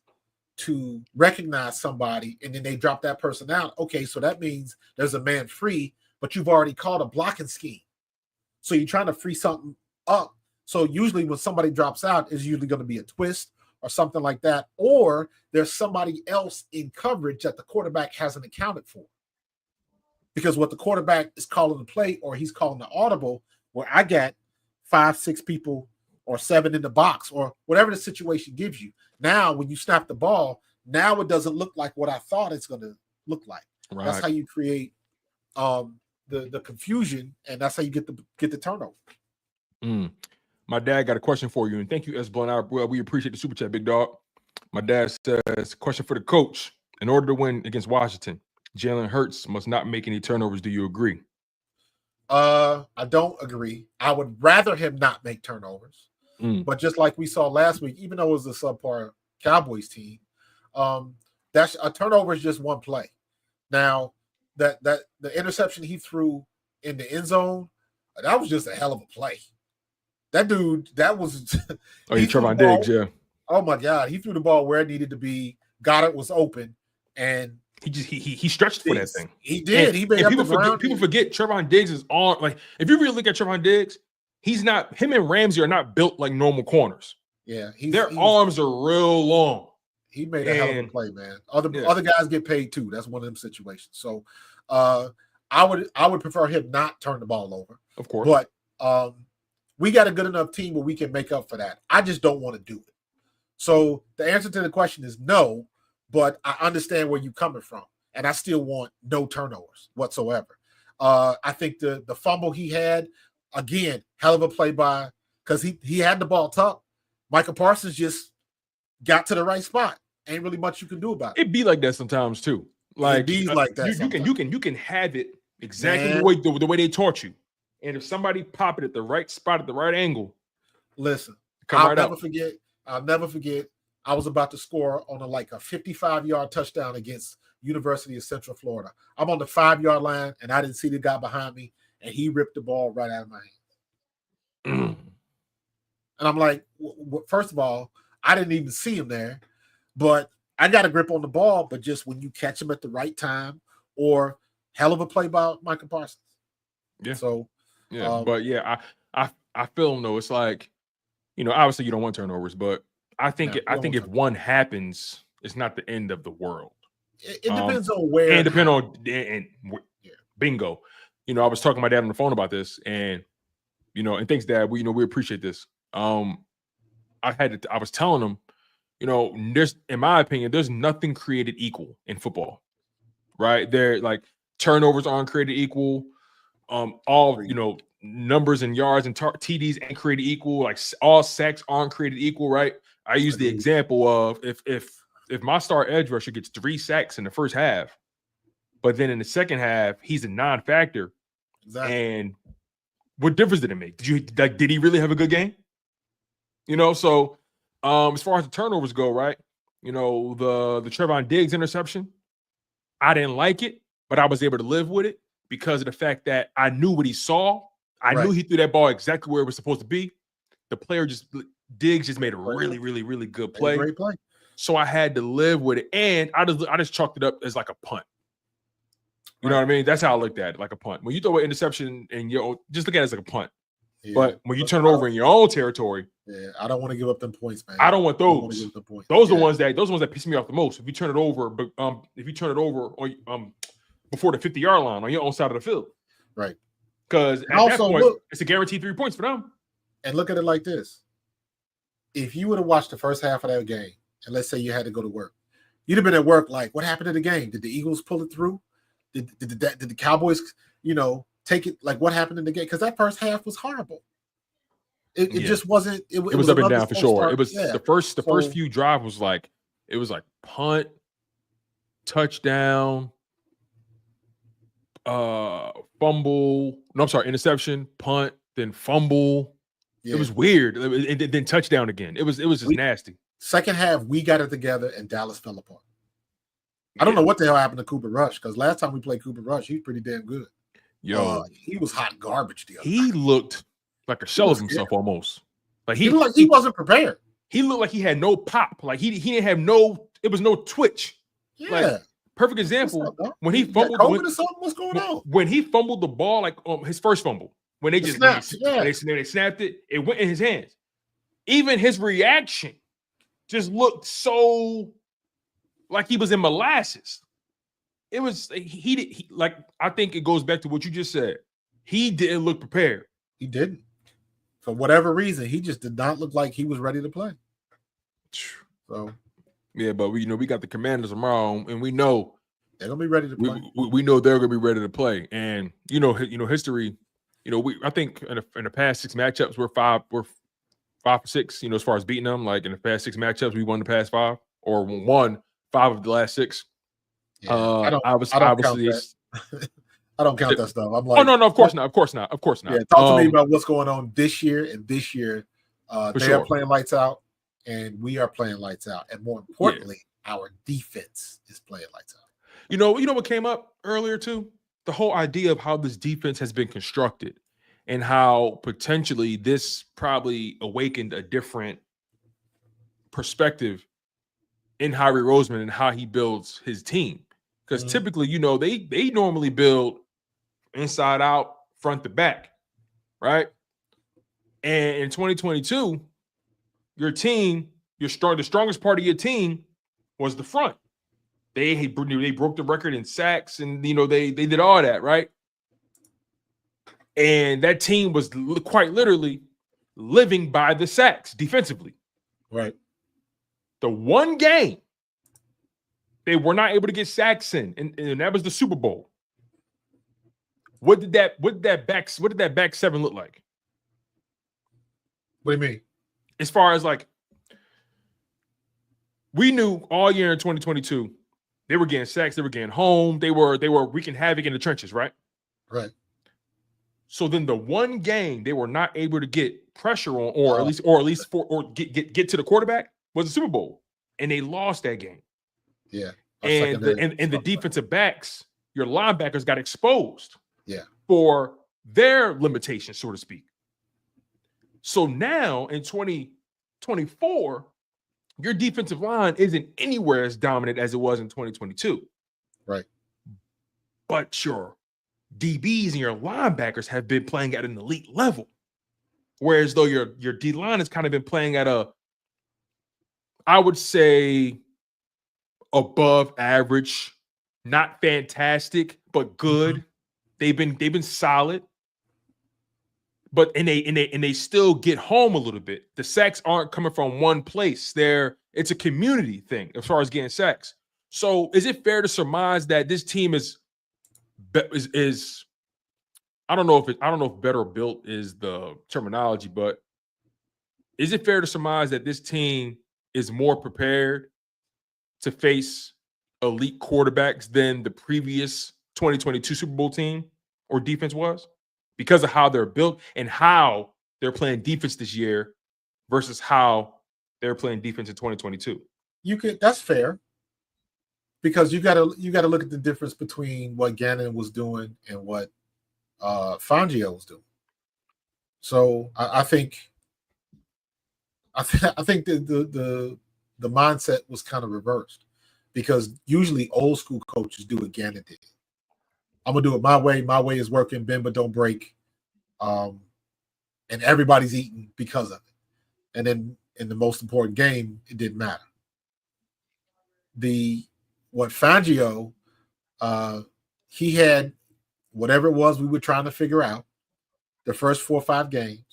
Speaker 3: to recognize somebody, and then they drop that person out. Okay, so that means there's a man free, but you've already called a blocking scheme. So you're trying to free something up. So usually when somebody drops out, it's usually going to be a twist or something like that, or there's somebody else in coverage that the quarterback hasn't accounted for. Because what the quarterback is calling the play or he's calling the audible, where I got 5, 6 people or 7 in the box or whatever the situation gives you. Now, when you snap the ball, now it doesn't look like what I thought it's going to look like. Right. That's how you create the confusion, and that's how you get the turnover.
Speaker 2: My dad got a question for you, and thank you, S. Blunt. We appreciate the super chat, big dog. My dad says, question for the coach. In order to win against Washington, Jalen Hurts must not make any turnovers. Do you agree?
Speaker 3: I don't agree. I would rather him not make turnovers. But just like we saw last week, even though it was a subpar Cowboys team, that's a turnover is just one play. Now, that the interception he threw in the end zone, that was just a hell of a play. That dude, that was
Speaker 2: Trevon Diggs, yeah.
Speaker 3: Oh my God, he threw the ball where it needed to be. Goddard was open, and
Speaker 2: he stretched for that thing.
Speaker 3: He did.
Speaker 2: And,
Speaker 3: he made
Speaker 2: and
Speaker 3: up
Speaker 2: people
Speaker 3: the ground.
Speaker 2: People forget Trevon Diggs is on. Like, if you really look at Trevon Diggs, he's not. Him and Ramsey are not built like normal corners.
Speaker 3: Yeah,
Speaker 2: their arms are real long.
Speaker 3: He made a hell of a play, man. Other guys get paid too. That's one of them situations. So, I would prefer him not turn the ball over,
Speaker 2: of course.
Speaker 3: But we got a good enough team where we can make up for that. I just don't want to do it. So the answer to the question is no, but I understand where you're coming from, and I still want no turnovers whatsoever. I think the fumble he had, again, hell of a play by, because he had the ball tucked. Michael Parsons just got to the right spot. Ain't really much you can do about it.
Speaker 2: It be like that sometimes too. Like,
Speaker 3: it be like that.
Speaker 2: You can have it exactly the way they taught you. And if somebody pop it at the right spot at the right angle,
Speaker 3: listen, I'll never forget. I was about to score on a 55-yard touchdown against University of Central Florida. I'm on the 5-yard line, and I didn't see the guy behind me, and he ripped the ball right out of my hand. And I'm like, first of all, I didn't even see him there, but I got a grip on the ball. But just when you catch him at the right time, or hell of a play by Michael Parsons.
Speaker 2: Yeah.
Speaker 3: So,
Speaker 2: yeah, but yeah, I feel him though. It's like, obviously you don't want turnovers, but I think if one happens, it's not the end of the world.
Speaker 3: It depends on where.
Speaker 2: And depend on bingo. I was talking to my dad on the phone about this, and and thanks, Dad. We appreciate this. I was telling him, there's, in my opinion, there's nothing created equal in football, right? There, like, turnovers aren't created equal. All numbers and yards and TDs ain't created equal. Like, all sacks aren't created equal, right? I use the example of if my star edge rusher gets 3 sacks in the first half, but then in the second half he's a non-factor, and what difference did it make? Did he really have a good game? So as far as the turnovers go, right? The Trevon Diggs interception, I didn't like it, but I was able to live with it because of the fact that I knew what he saw. I knew he threw that ball exactly where it was supposed to be. Diggs just made a really, really, really good play.
Speaker 3: Great play.
Speaker 2: So I had to live with it, and I just chalked it up as like a punt. You know what I mean? That's how I looked at it, like a punt. When you throw an interception and just look at it as like a punt. Yeah, but when you turn it over in your own territory,
Speaker 3: I don't want to give up them points, man.
Speaker 2: I don't want those. Those are the ones that piss me off the most. If you turn it over, on before the 50-yard line on your own side of the field,
Speaker 3: right?
Speaker 2: Because at that point, it's a guaranteed 3 points for them.
Speaker 3: And look at it like this: if you would have watched the first half of that game, and let's say you had to go to work, you'd have been at work like, what happened to the game? Did the Eagles pull it through? Did the Cowboys, take it? Like, what happened in the game? Because that first half was horrible. It just wasn't. It was
Speaker 2: up and down for sure.
Speaker 3: Start.
Speaker 2: It was the first few drives was like, it was like punt, touchdown, fumble. No, I'm sorry, interception, punt, then fumble. Yeah. It was weird. Then touchdown again. It was just nasty.
Speaker 3: Second half, we got it together, and Dallas fell apart. I don't know what the hell happened to Cooper Rush, because last time we played Cooper Rush, he's pretty damn good. He was hot garbage the other night.
Speaker 2: Looked like a shell of himself almost. Like
Speaker 3: he looked like he wasn't prepared.
Speaker 2: He looked like he had no pop. Like he didn't have it was no twitch.
Speaker 3: Yeah.
Speaker 2: Like, perfect example, when he fumbled
Speaker 3: what's going on?
Speaker 2: When he fumbled the ball, like his first fumble, when they snapped it, it went in his hands. Even his reaction just looked so like he was in molasses. It was I think it goes back to what you just said. He didn't look prepared.
Speaker 3: He didn't. For whatever reason, he just did not look like he was ready to play. So
Speaker 2: yeah, but we got the Commanders tomorrow, and we know
Speaker 3: they're gonna be ready to play.
Speaker 2: We know they're gonna be ready to play, and history. I think in the past 6 matchups, we're 5 for 6, as far as beating them, like in the past 6 matchups, we won the past 5 or won 5 of the last 6.
Speaker 3: Yeah, I don't count
Speaker 2: obviously,
Speaker 3: that. I don't count that stuff. I'm
Speaker 2: oh
Speaker 3: like,
Speaker 2: no, of course not.
Speaker 3: Yeah, talk to me about what's going on this year. And this year, they are playing lights out, and we are playing lights out. And more importantly, our defense is playing lights out.
Speaker 2: You know what came up earlier too? The whole idea of how this defense has been constructed and how potentially this probably awakened a different perspective in Howie Roseman and how he builds his team. Because typically, they normally build inside out, front to back, right? And in 2022, your team, the strongest part of your team was the front. They broke the record in sacks, and they did all that, right? And that team was quite literally living by the sacks defensively.
Speaker 3: Right.
Speaker 2: The one game they were not able to get sacks in, and that was the Super Bowl. What did that back seven look like?
Speaker 3: What do you mean?
Speaker 2: As far as like, we knew all year in 2022, they were getting sacks, they were getting home, they were wreaking havoc in the trenches, right?
Speaker 3: Right.
Speaker 2: So then the one game they were not able to get pressure on, or at least get to the quarterback, was the Super Bowl, and they lost that game.
Speaker 3: Yeah.
Speaker 2: And the defensive backs, your linebackers, got exposed.
Speaker 3: Yeah.
Speaker 2: For their limitations, so to speak. So now in 2024, your defensive line isn't anywhere as dominant as it was in 2022.
Speaker 3: Right.
Speaker 2: But your DBs and your linebackers have been playing at an elite level. Whereas though your D line has kind of been playing at I would say, above average, not fantastic, but good. They've been solid. But and they still get home a little bit. The sacks aren't coming from one place. It's a community thing as far as getting sacks. So is it fair to surmise that this team is I don't know if better built is the terminology, but is it fair to surmise that this team is more prepared to face elite quarterbacks than the previous 2022 Super Bowl team or defense was, because of how they're built and how they're playing defense this year versus how they're playing defense in 2022?
Speaker 3: That's fair, because you gotta look at the difference between what Gannon was doing and what Fangio was doing. So I think the mindset was kind of reversed, because usually old school coaches do what Gannon did. I'm gonna do it my way. My way is working, bend but don't break. And everybody's eating because of it. And then in the most important game, it didn't matter. What Fangio, he had whatever it was we were trying to figure out the first 4 or 5 games,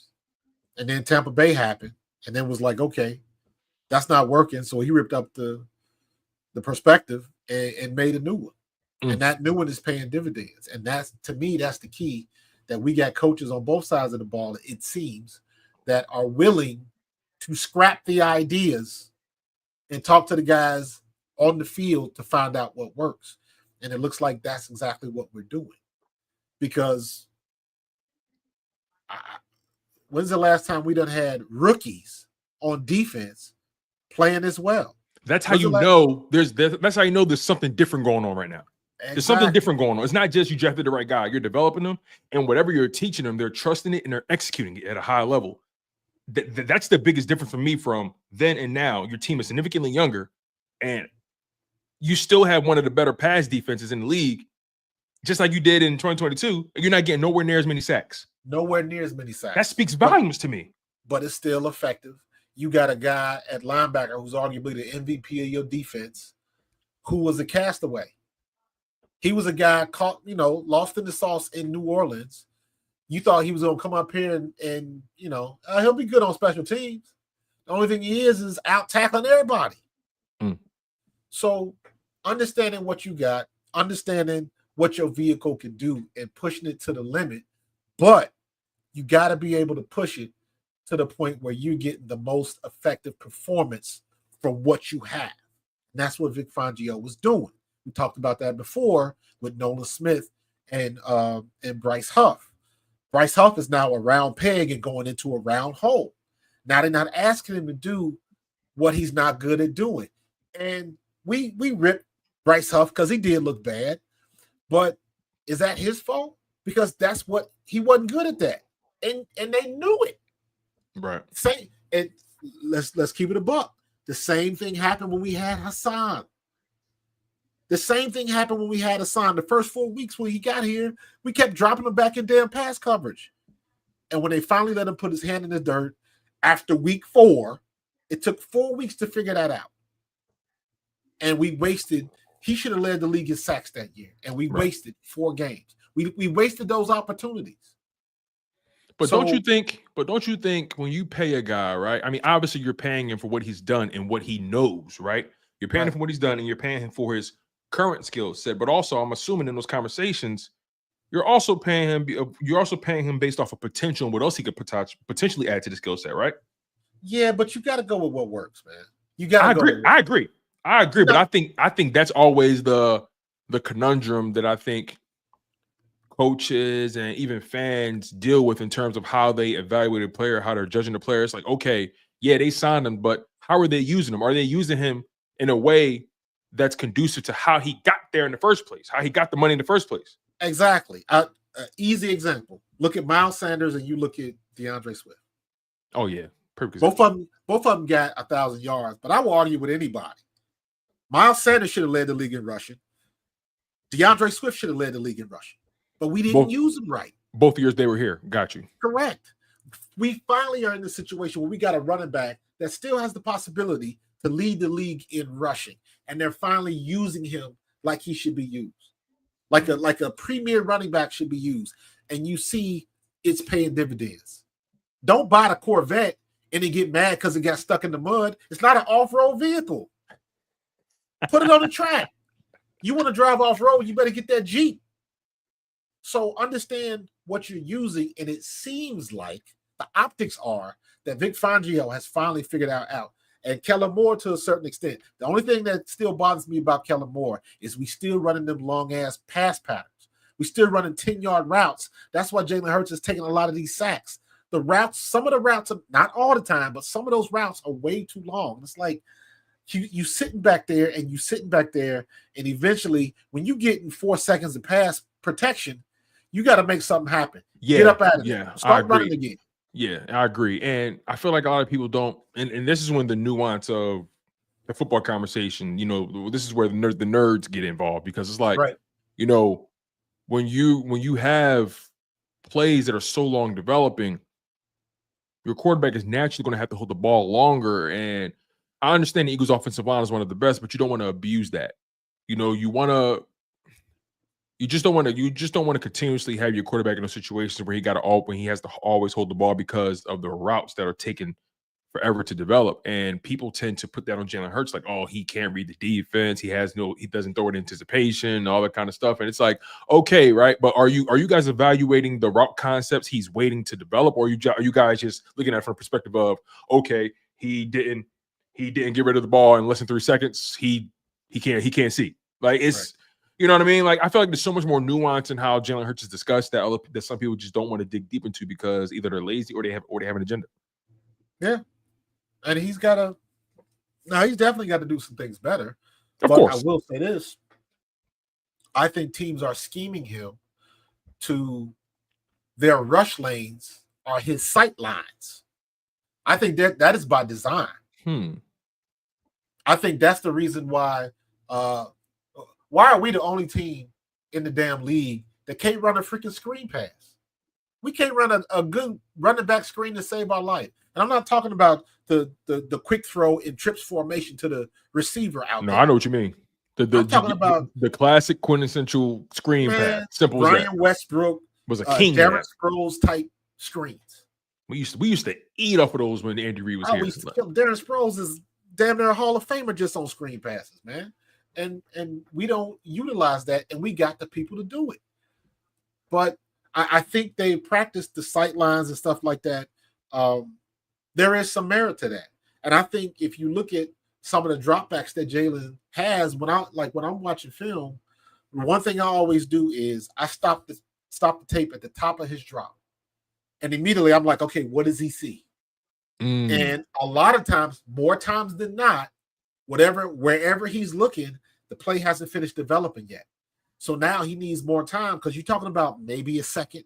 Speaker 3: and then Tampa Bay happened, and then was like, okay, that's not working. So he ripped up the perspective and made a new one. And that new one is paying dividends. And to me, that's the key, that we got coaches on both sides of the ball, it seems, that are willing to scrap the ideas and talk to the guys on the field to find out what works. And it looks like that's exactly what we're doing. Because when's the last time we done had rookies on defense playing as well?
Speaker 2: That's how you know that's how you know there's something different going on right now. Exactly. There's something different going on. It's not just you drafted the right guy. You're developing them, and whatever you're teaching them, they're trusting it and they're executing it at a high level. That's the biggest difference for me from then and now. Your team is significantly younger, and you still have one of the better pass defenses in the league, just like you did in 2022. You're not getting nowhere near as many sacks.
Speaker 3: Nowhere near as many sacks.
Speaker 2: That speaks volumes to me.
Speaker 3: But it's still effective. You got a guy at linebacker who's arguably the MVP of your defense, who was a castaway. He was a guy caught, lost in the sauce in New Orleans. You thought he was going to come up here and he'll be good on special teams. The only thing he is out tackling everybody. So understanding what you got, understanding what your vehicle can do and pushing it to the limit, but you got to be able to push it to the point where you're getting the most effective performance from what you have. And that's what Vic Fangio was doing. We talked about that before with Nolan Smith and Bryce Huff. Bryce Huff is now a round peg and going into a round hole. Now they're not asking him to do what he's not good at doing. And we ripped Bryce Huff because he did look bad. But is that his fault? Because that's what he wasn't good at that. And they knew it.
Speaker 2: Right.
Speaker 3: Let's keep it a buck. The same thing happened when we had Hassan. The same thing happened when we had Hassan. The first 4 weeks when he got here, we kept dropping him back in damn pass coverage. And when they finally let him put his hand in the dirt after week 4, it took 4 weeks to figure that out. And he should have led the league in sacks that year. And we wasted 4 games. We wasted those opportunities.
Speaker 2: But don't you think when you pay a guy, right? I mean, obviously you're paying him for what he's done and what he knows, right? You're paying him for what he's done and you're paying him for his current skill set. But also, I'm assuming in those conversations, you're also paying him based off of potential and what else he could potentially add to the skill set, right?
Speaker 3: Yeah, but you got to go with what works, man. You got to go.
Speaker 2: I agree. No. But I think that's always the conundrum that I think coaches and even fans deal with in terms of how they evaluate a player, how they're judging the player. It's like, okay, yeah, they signed him, but how are they using him? Are they using him in a way that's conducive to how he got there in the first place, how he got the money in the first place?
Speaker 3: Exactly. Easy example. Look at Miles Sanders and you look at DeAndre Swift.
Speaker 2: Oh, yeah. Perfect.
Speaker 3: Both of them got 1,000 yards, but I will argue with anybody. Miles Sanders should have led the league in rushing. DeAndre Swift should have led the league in rushing. But we didn't use them right.
Speaker 2: Both years they were here. Got you.
Speaker 3: Correct. We finally are in the situation where we got a running back that still has the possibility to lead the league in rushing. And they're finally using him like he should be used. Like a premier running back should be used. And you see it's paying dividends. Don't buy the Corvette and then get mad because it got stuck in the mud. It's not an off-road vehicle. Put it on the track. You want to drive off-road, you better get that Jeep. So understand what you're using, and it seems like the optics are that Vic Fangio has finally figured out. And Kellen Moore to a certain extent. The only thing that still bothers me about Kellen Moore is we still running them long-ass pass patterns. We still running 10-yard routes. That's why Jalen Hurts is taking a lot of these sacks. The routes, some of the routes, are not all the time, but some of those routes are way too long. It's like you sitting back there, and eventually when you get in 4 seconds of pass protection, you got to make something happen.
Speaker 2: Yeah,
Speaker 3: get up out of
Speaker 2: there.
Speaker 3: Start running again.
Speaker 2: Yeah, I agree. And I feel like a lot of people don't, and this is when the nuance of the football conversation, this is where the nerds get involved, because it's like, when you have plays that are so long developing, your quarterback is naturally going to have to hold the ball longer. And I understand the Eagles' offensive line is one of the best, but you don't want to abuse that. You just don't want to continuously have your quarterback in those situations where he has to always hold the ball because of the routes that are taking forever to develop. And people tend to put that on Jalen Hurts, like, oh, he can't read the defense. He doesn't throw it in anticipation, all that kind of stuff. And it's like, okay, right. But are you guys evaluating the route concepts he's waiting to develop? Or are you guys just looking at it from a perspective of, okay, he didn't get rid of the ball in less than 3 seconds. He can't see. Like, it's, right. You know what I mean? Like, I feel like there's so much more nuance in how Jalen Hurts is discussed that some people just don't want to dig deep into because either they're lazy or they have an agenda.
Speaker 3: Yeah. And he's definitely got to do some things better.
Speaker 2: Of course.
Speaker 3: I will say this. I think teams are scheming him to their rush lanes are his sight lines. I think that is by design. I think that's the reason why are we the only team in the damn league that can't run a freaking screen pass? We can't run a good running back screen to save our life. And I'm not talking about the quick throw in trips formation to the receiver out there.
Speaker 2: No, I know what you mean. I'm talking about the classic quintessential screen pass. Simple as that.
Speaker 3: Brian Westbrook
Speaker 2: was a king.
Speaker 3: Darren Sproles type screens.
Speaker 2: We used to eat off of those when Andy Reid was here.
Speaker 3: Darren Sproles is damn near a Hall of Famer just on screen passes, man. And we don't utilize that, and we got the people to do it. But I think they practice the sight lines and stuff like that. there is some merit to that. And I think if you look at some of the dropbacks that Jalen has, when I'm watching film, one thing I always do is I stop the tape at the top of his drop. And immediately I'm like, okay, what does he see? And a lot of times, more times than not, wherever he's looking, the play hasn't finished developing yet. So now he needs more time, because you're talking about maybe a second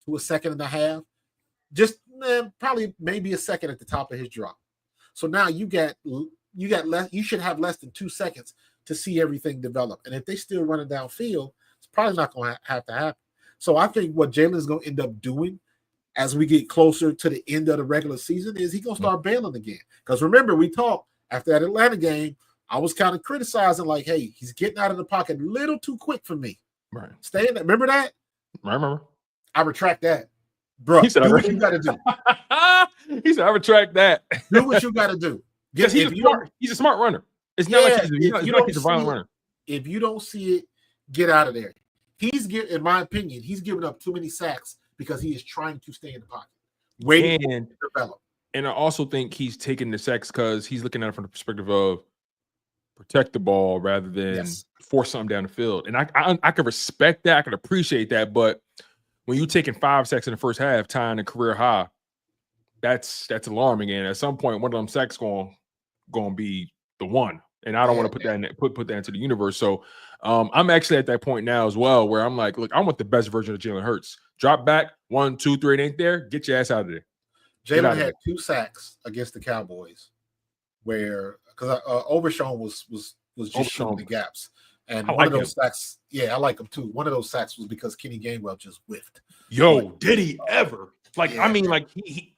Speaker 3: to a second and a half. Just probably maybe a second at the top of his drop. So now you got less. You should have less than 2 seconds to see everything develop. And if they still running downfield, it's probably not going to have to happen. So I think what Jalen is going to end up doing as we get closer to the end of the regular season is he's going to start bailing again. Because remember, we talked after that Atlanta game, I was kind of criticizing, like, hey, he's getting out of the pocket a little too quick for me.
Speaker 2: Right.
Speaker 3: Stay in there. Remember that?
Speaker 2: I remember.
Speaker 3: I retract that. Bro, do what you got to do.
Speaker 2: He said, I retract that.
Speaker 3: Do what you got to do.
Speaker 2: Because he's a smart runner. It's not like he's a violent runner.
Speaker 3: If you don't see it, get out of there. In my opinion, he's giving up too many sacks because he is trying to stay in the pocket, waiting to develop. And
Speaker 2: I also think he's taking the sacks because he's looking at it from the perspective of protect the ball rather than force something down the field. And I can respect that. I can appreciate that. But when you're taking 5 sacks in the first half, tying a career high, that's alarming. And at some point, one of them sacks going to be the one. And I don't want to put that into the universe. So I'm actually at that point now as well, where I'm like, look, I want the best version of Jalen Hurts. Drop back, 1, 2, 3, it ain't there. Get your ass out of there.
Speaker 3: Jalen had 2 sacks against the Cowboys, where because Overshown was just showing the gaps, and one of those sacks, I like him too. One of those sacks was because Kenny Gainwell just whiffed.
Speaker 2: Yo, did he ever? Like, I mean, like he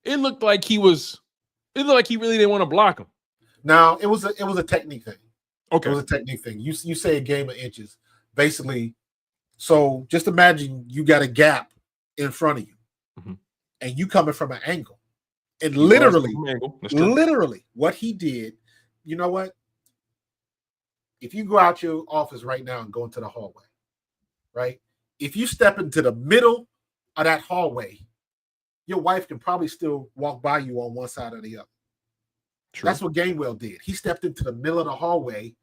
Speaker 2: it looked like he really didn't want to block him.
Speaker 3: Now it was a technique thing.
Speaker 2: Okay,
Speaker 3: it was a technique thing. You say a game of inches, basically. So just imagine you got a gap in front of you, and you coming from an angle, and literally, what he did. You know what? If you go out your office right now and go into the hallway, right? If you step into the middle of that hallway, your wife can probably still walk by you on one side or the other. True. That's what Gainwell did. He stepped into the middle of the hallway,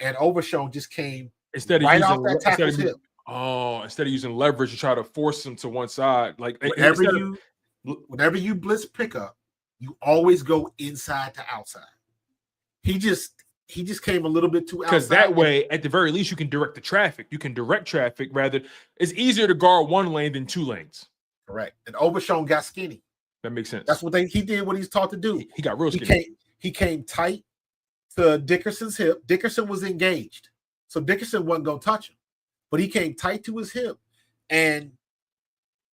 Speaker 3: and Overshown just came right off that tackle's hip.
Speaker 2: Oh, instead of using leverage to try to force him to one side, like
Speaker 3: whenever you blitz pickup, you always go inside to outside. He just came a little bit too outside.
Speaker 2: Because that way, at the very least, you can direct the traffic. You can direct traffic rather. It's easier to guard 1 lane than 2 lanes.
Speaker 3: Correct. And Overshown got skinny.
Speaker 2: That makes sense.
Speaker 3: That's what he did. What he's taught to do.
Speaker 2: He got real skinny.
Speaker 3: He came tight to Dickerson's hip. Dickerson was engaged, so Dickerson wasn't going to touch him. But he came tight to his hip, and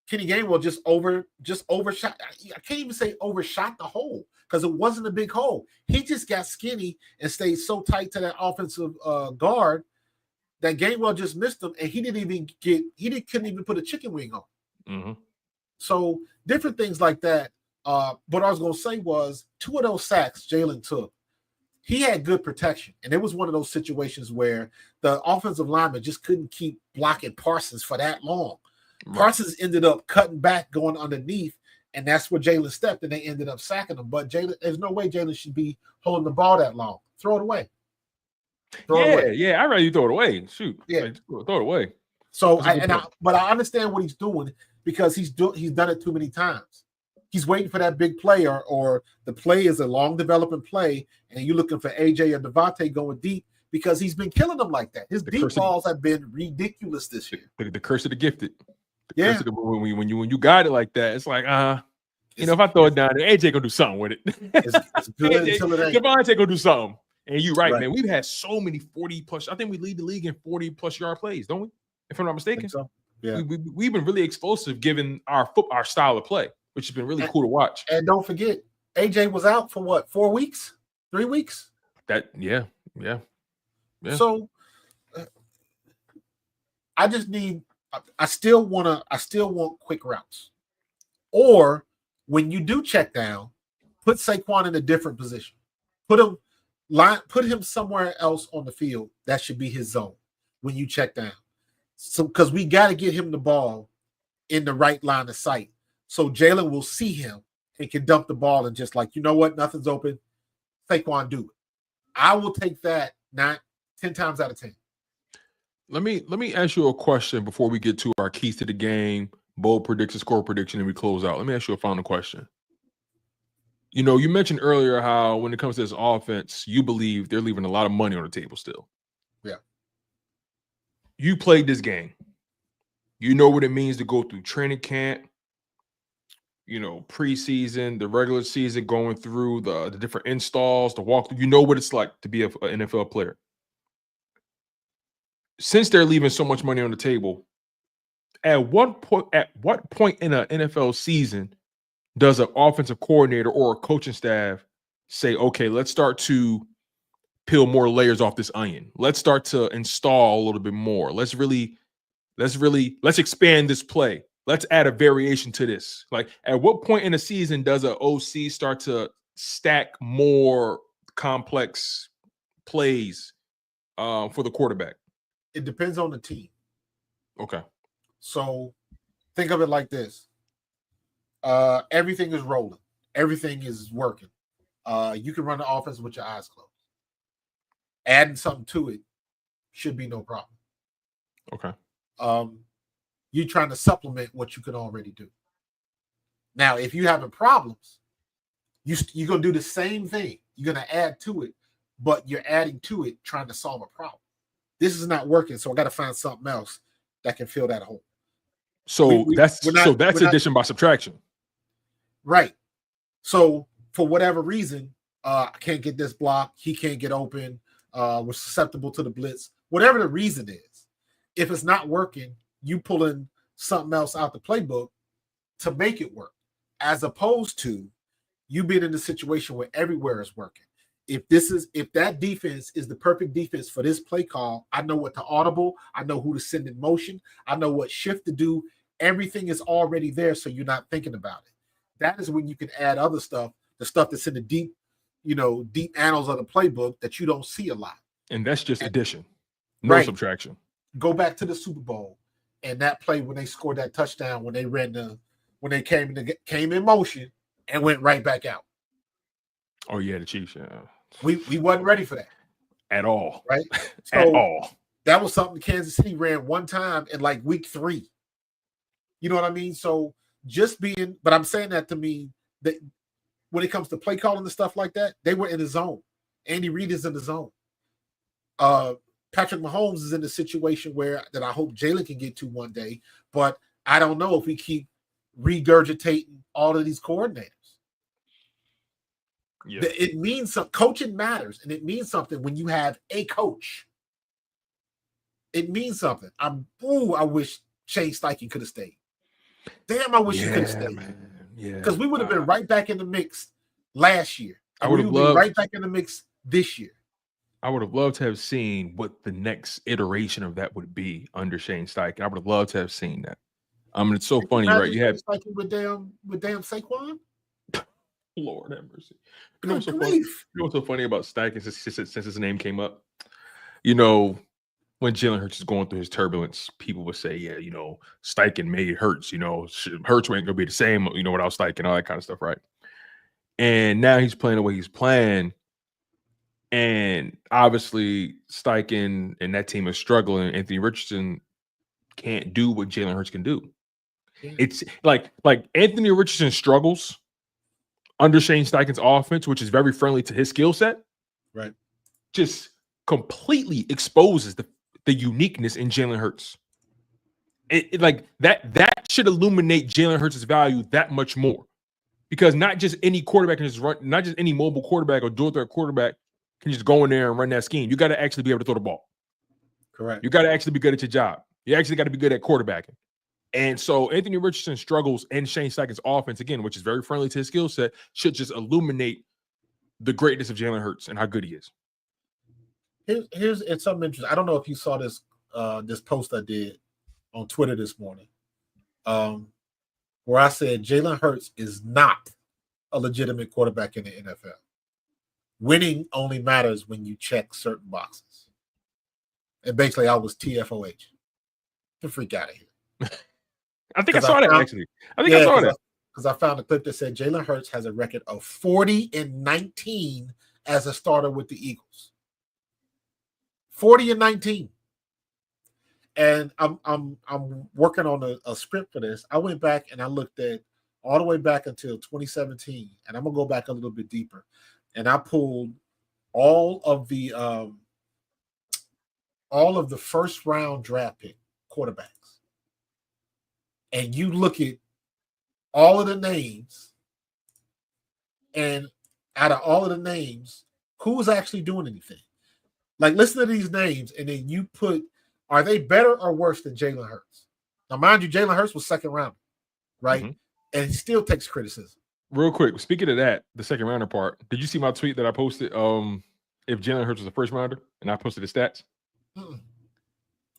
Speaker 3: Kenny Gainwell just overshot. I can't even say overshot the hole because it wasn't a big hole. He just got skinny and stayed so tight to that offensive guard that Gainwell just missed him, and he couldn't even put a chicken wing on.
Speaker 2: Mm-hmm.
Speaker 3: So different things like that. What I was going to say was 2 of those sacks Jalen took. He had good protection, and it was one of those situations where the offensive lineman just couldn't keep blocking Parsons for that long. Right. Parsons ended up cutting back, going underneath, and that's where Jalen stepped, and they ended up sacking him. But there's no way Jalen should be holding the ball that long. Throw it away.
Speaker 2: Yeah, I'd rather you throw it away. Shoot, throw it away.
Speaker 3: So, but I understand what he's doing because he's done it too many times. He's waiting for that big play, or the play is a long developing play, and you're looking for AJ or Devontae going deep because he's been killing them like that. His deep balls have been ridiculous this year.
Speaker 2: The curse of the gifted. When you got it like that, it's like, if I throw it down there, AJ gonna do something with it.
Speaker 3: It's good until it ain't.
Speaker 2: Devontae gonna do something. And you're right, man. We've had so many 40+. I think we lead the league in 40+ yard plays, don't we? If I'm not mistaken.
Speaker 3: So. Yeah.
Speaker 2: We've been really explosive given our style of play, which has been really cool to watch.
Speaker 3: And don't forget, AJ was out for what, 4 weeks, 3 weeks?
Speaker 2: Yeah.
Speaker 3: So I still want quick routes. Or when you do check down, put Saquon in a different position. Put him somewhere else on the field. That should be his zone when you check down. So because we got to get him the ball in the right line of sight. So Jalen will see him and can dump the ball and just like, you know what, nothing's open. Saquon do it. I will take that 10 times out of 10.
Speaker 2: Let me ask you a question before we get to our keys to the game, bold prediction, score prediction, and we close out. Let me ask you a final question. You know, you mentioned earlier how when it comes to this offense, you believe they're leaving a lot of money on the table still.
Speaker 3: Yeah.
Speaker 2: You played this game. You know what it means to go through training camp, you know, preseason, the regular season, going through the different installs, the walkthrough. You know what it's like to be an NFL player. Since they're leaving so much money on the table, at what point in an NFL season does an offensive coordinator or a coaching staff say, okay, let's start to peel more layers off this onion. Let's start to install a little bit more. Let's expand this play. Let's add a variation to this. Like, at what point in the season does an OC start to stack more complex plays for the quarterback?
Speaker 3: It depends on the team.
Speaker 2: Okay.
Speaker 3: So think of it like this. Everything is rolling. Everything is working. You can run the offense with your eyes closed. Adding something to it should be no problem.
Speaker 2: Okay.
Speaker 3: You're trying to supplement what you can already do. Now, if you're having problems, you're going to do the same thing. You're going to add to it, but you're adding to it trying to solve a problem. This is not working, so I got to find something else that can fill that hole.
Speaker 2: So that's addition by subtraction.
Speaker 3: Right. So for whatever reason, I can't get this block. He can't get open. We're susceptible to the blitz. Whatever the reason is, if it's not working, you pull in something else out the playbook to make it work, as opposed to you being in a situation where everywhere is working. If that defense is the perfect defense for this play call, I know what to audible. I know who to send in motion. I know what shift to do. Everything is already there, so you're not thinking about it. That is when you can add other stuff, the stuff that's in the deep annals of the playbook that you don't see a lot.
Speaker 2: And that's just addition, no subtraction.
Speaker 3: Go back to the Super Bowl and that play when they scored that touchdown, when they came in motion and went right back out.
Speaker 2: Oh yeah, the Chiefs. Yeah.
Speaker 3: We wasn't ready for that
Speaker 2: at all.
Speaker 3: Right? So
Speaker 2: at all.
Speaker 3: That was something Kansas City ran one time in like week 3. You know what I mean? So but I'm saying that to mean that when it comes to play calling and stuff like that, they were in the zone. Andy Reid is in the zone. Patrick Mahomes is in a situation that I hope Jalen can get to one day, but I don't know if we keep regurgitating all of these coordinators. Yeah. It means something. Coaching matters, and it means something when you have a coach. It means something. I wish Shane Steichen could have stayed. Damn, I wish he could have stayed.
Speaker 2: Yeah,
Speaker 3: because we would have been right back in the mix last year.
Speaker 2: I would have
Speaker 3: loved right back in the mix this year.
Speaker 2: I would have loved to have seen what the next iteration of that would be under Shane Steichen. I would have loved to have seen that. I mean, it's so funny, right? You have
Speaker 3: Steichen with damn Saquon.
Speaker 2: Lord have mercy. You know what's so funny about Steichen since his name came up? You know, when Jalen Hurts is going through his turbulence, people would say, yeah, you know, Steichen made Hurts. You know, Hurts ain't gonna be the same, you know, without Steichen, all that kind of stuff, right? And now he's playing the way he's playing. And obviously, Steichen and that team is struggling. Anthony Richardson can't do what Jalen Hurts can do. It's like Anthony Richardson struggles under Shane Steichen's offense, which is very friendly to his skill set.
Speaker 3: Right.
Speaker 2: Just completely exposes the uniqueness in Jalen Hurts. It like that should illuminate Jalen Hurts' value that much more. Because not just any quarterback can just run, not just any mobile quarterback or dual threat quarterback can just go in there and run that scheme. You got to actually be able to throw the ball.
Speaker 3: Correct.
Speaker 2: You got to actually be good at your job. You actually got to be good at quarterbacking. And so Anthony Richardson struggles in Shane Steichen's offense, again, which is very friendly to his skill set, should just illuminate the greatness of Jalen Hurts and how good he is.
Speaker 3: It's something interesting. I don't know if you saw this this post I did on Twitter this morning, where I said Jalen Hurts is not a legitimate quarterback in the NFL. Winning only matters when you check certain boxes. And basically, I was TFOH. Get the freak out of here.
Speaker 2: I think I saw that, actually. I think I saw that.
Speaker 3: because I found a clip that said Jalen Hurts has a record of 40-19 as a starter with the Eagles. 40-19. And I'm working on a script for this. I went back and I looked at all the way back until 2017, and I'm gonna go back a little bit deeper. And I pulled all of the first round draft pick quarterbacks. And you look at all of the names, and out of all of the names, who's actually doing anything? Like, listen to these names, and then you put, are they better or worse than Jalen Hurts? Now, mind you, Jalen Hurts was second round, right? Mm-hmm. And he still takes criticism.
Speaker 2: Real quick, speaking of that, the second rounder part, did you see my tweet that I posted? If Jalen Hurts was a first rounder, and I posted the stats.
Speaker 3: Mm-mm.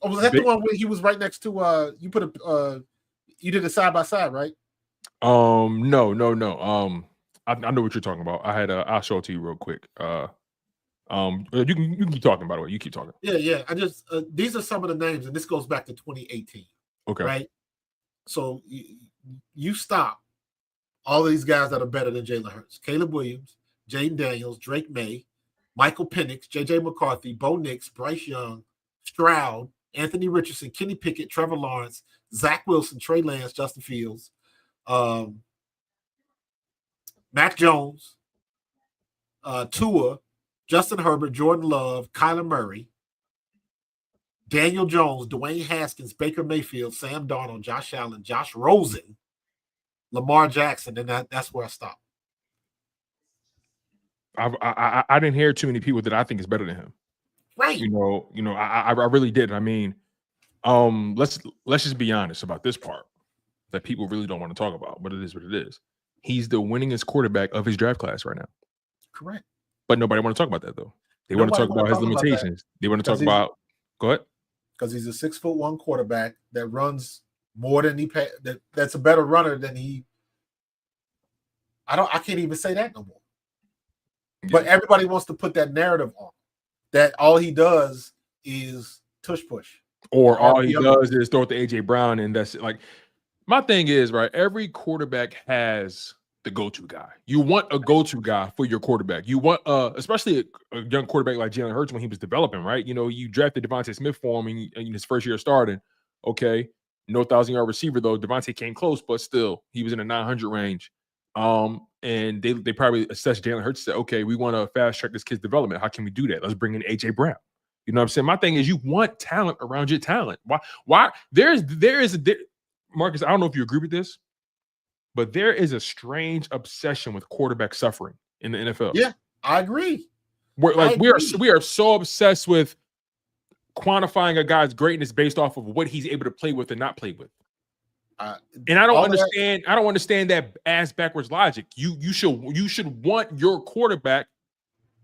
Speaker 3: Oh, was that the one where he was right next to? You put a, you did it side by side, right?
Speaker 2: No. I know what you're talking about. I had I'll show it to you real quick. You can keep talking. By the way, you keep talking.
Speaker 3: Yeah. I just these are some of the names, and this goes back to 2018.
Speaker 2: Okay,
Speaker 3: right. So you stop all of these guys that are better than Jalen Hurts: Caleb Williams, Jayden Daniels, Drake May, Michael Penix, J.J. McCarthy, Bo Nix, Bryce Young, Stroud, Anthony Richardson, Kenny Pickett, Trevor Lawrence, Zach Wilson, Trey Lance, Justin Fields, Mac Jones, Tua, Justin Herbert, Jordan Love, Kyler Murray, Daniel Jones, Dwayne Haskins, Baker Mayfield, Sam Darnold, Josh Allen, Josh Rosen, Lamar Jackson, and that's where I stopped.
Speaker 2: I didn't hear too many people that I think is better than him.
Speaker 3: Right.
Speaker 2: I really did. I mean, let's just be honest about this part that people really don't want to talk about, but it is what it is. He's the winningest quarterback of his draft class right now.
Speaker 3: Correct.
Speaker 2: But nobody want to talk about that though. They want to talk about his limitations. They want to talk about. Go ahead.
Speaker 3: Because he's a 6'1" quarterback that runs more than he that's a better runner than he. I can't even say that no more. Yeah. But everybody wants to put that narrative on that all he does is tush push.
Speaker 2: Or all he does is throw it to AJ Brown, and that's it. Like, my thing is, right, every quarterback has the go-to guy. You want a go-to guy for your quarterback. You want especially a young quarterback like Jalen Hurts when he was developing, right? You drafted Devontae Smith for him in his first year starting. Okay, no 1,000-yard receiver though. Devontae came close, but still he was in the 900 range. And they probably assessed Jalen Hurts and said, okay, we want to fast track this kid's development. How can we do that? Let's bring in AJ Brown. You know what I'm saying? My thing is, you want talent around your talent. Why? There is Marcus, I don't know if you agree with this, but there is a strange obsession with quarterback suffering in the NFL.
Speaker 3: Yeah, I agree.
Speaker 2: We are so obsessed with quantifying a guy's greatness based off of what he's able to play with and not play with. And I don't understand. I don't understand that ass backwards logic. You should want your quarterback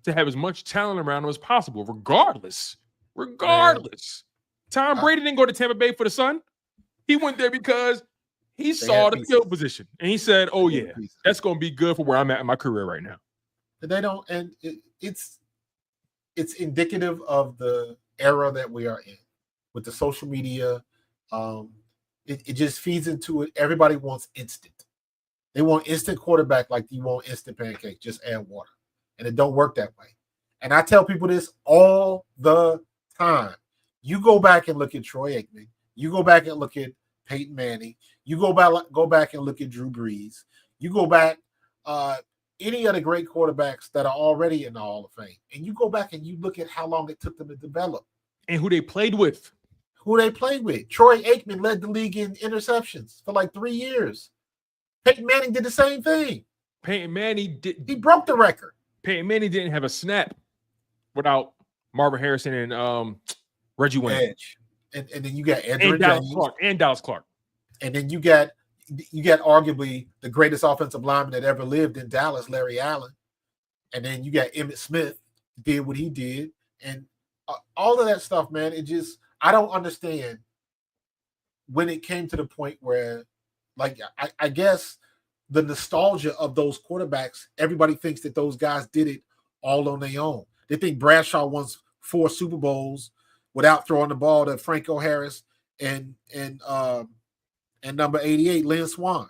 Speaker 2: to have as much talent around him as possible, regardless. Tom Brady didn't go to Tampa Bay for the sun. He went there because he saw the field position and he said, "Oh yeah, that's going to be good for where I'm at in my career right now."
Speaker 3: They don't, and it's indicative of the era that we are in with the social media. It just feeds into it. Everybody wants instant. They want instant quarterback like you want instant pancake. Just add water, and it don't work that way. And I tell people this all the time. You go back and look at Troy Aikman. You go back and look at Peyton Manning. You go back and look at Drew Brees. You go back any of the great quarterbacks that are already in the Hall of Fame, and you go back and you look at how long it took them to develop
Speaker 2: and who they played with.
Speaker 3: Troy Aikman led the league in interceptions for like 3 years. Peyton Manning did the same thing. He broke the record.
Speaker 2: Peyton Manning didn't have a snap without Marvin Harrison and Reggie Wayne.
Speaker 3: And then you got Andrew James
Speaker 2: and Dallas Clark.
Speaker 3: And then you got arguably the greatest offensive lineman that ever lived in Dallas, Larry Allen. And then you got Emmitt Smith did what he did, and all of that stuff, man. It just, I don't understand when it came to the point where, like, I guess the nostalgia of those quarterbacks, everybody thinks that those guys did it all on their own. They think Bradshaw won 4 Super Bowls without throwing the ball to Franco Harris and number 88, Lynn Swann.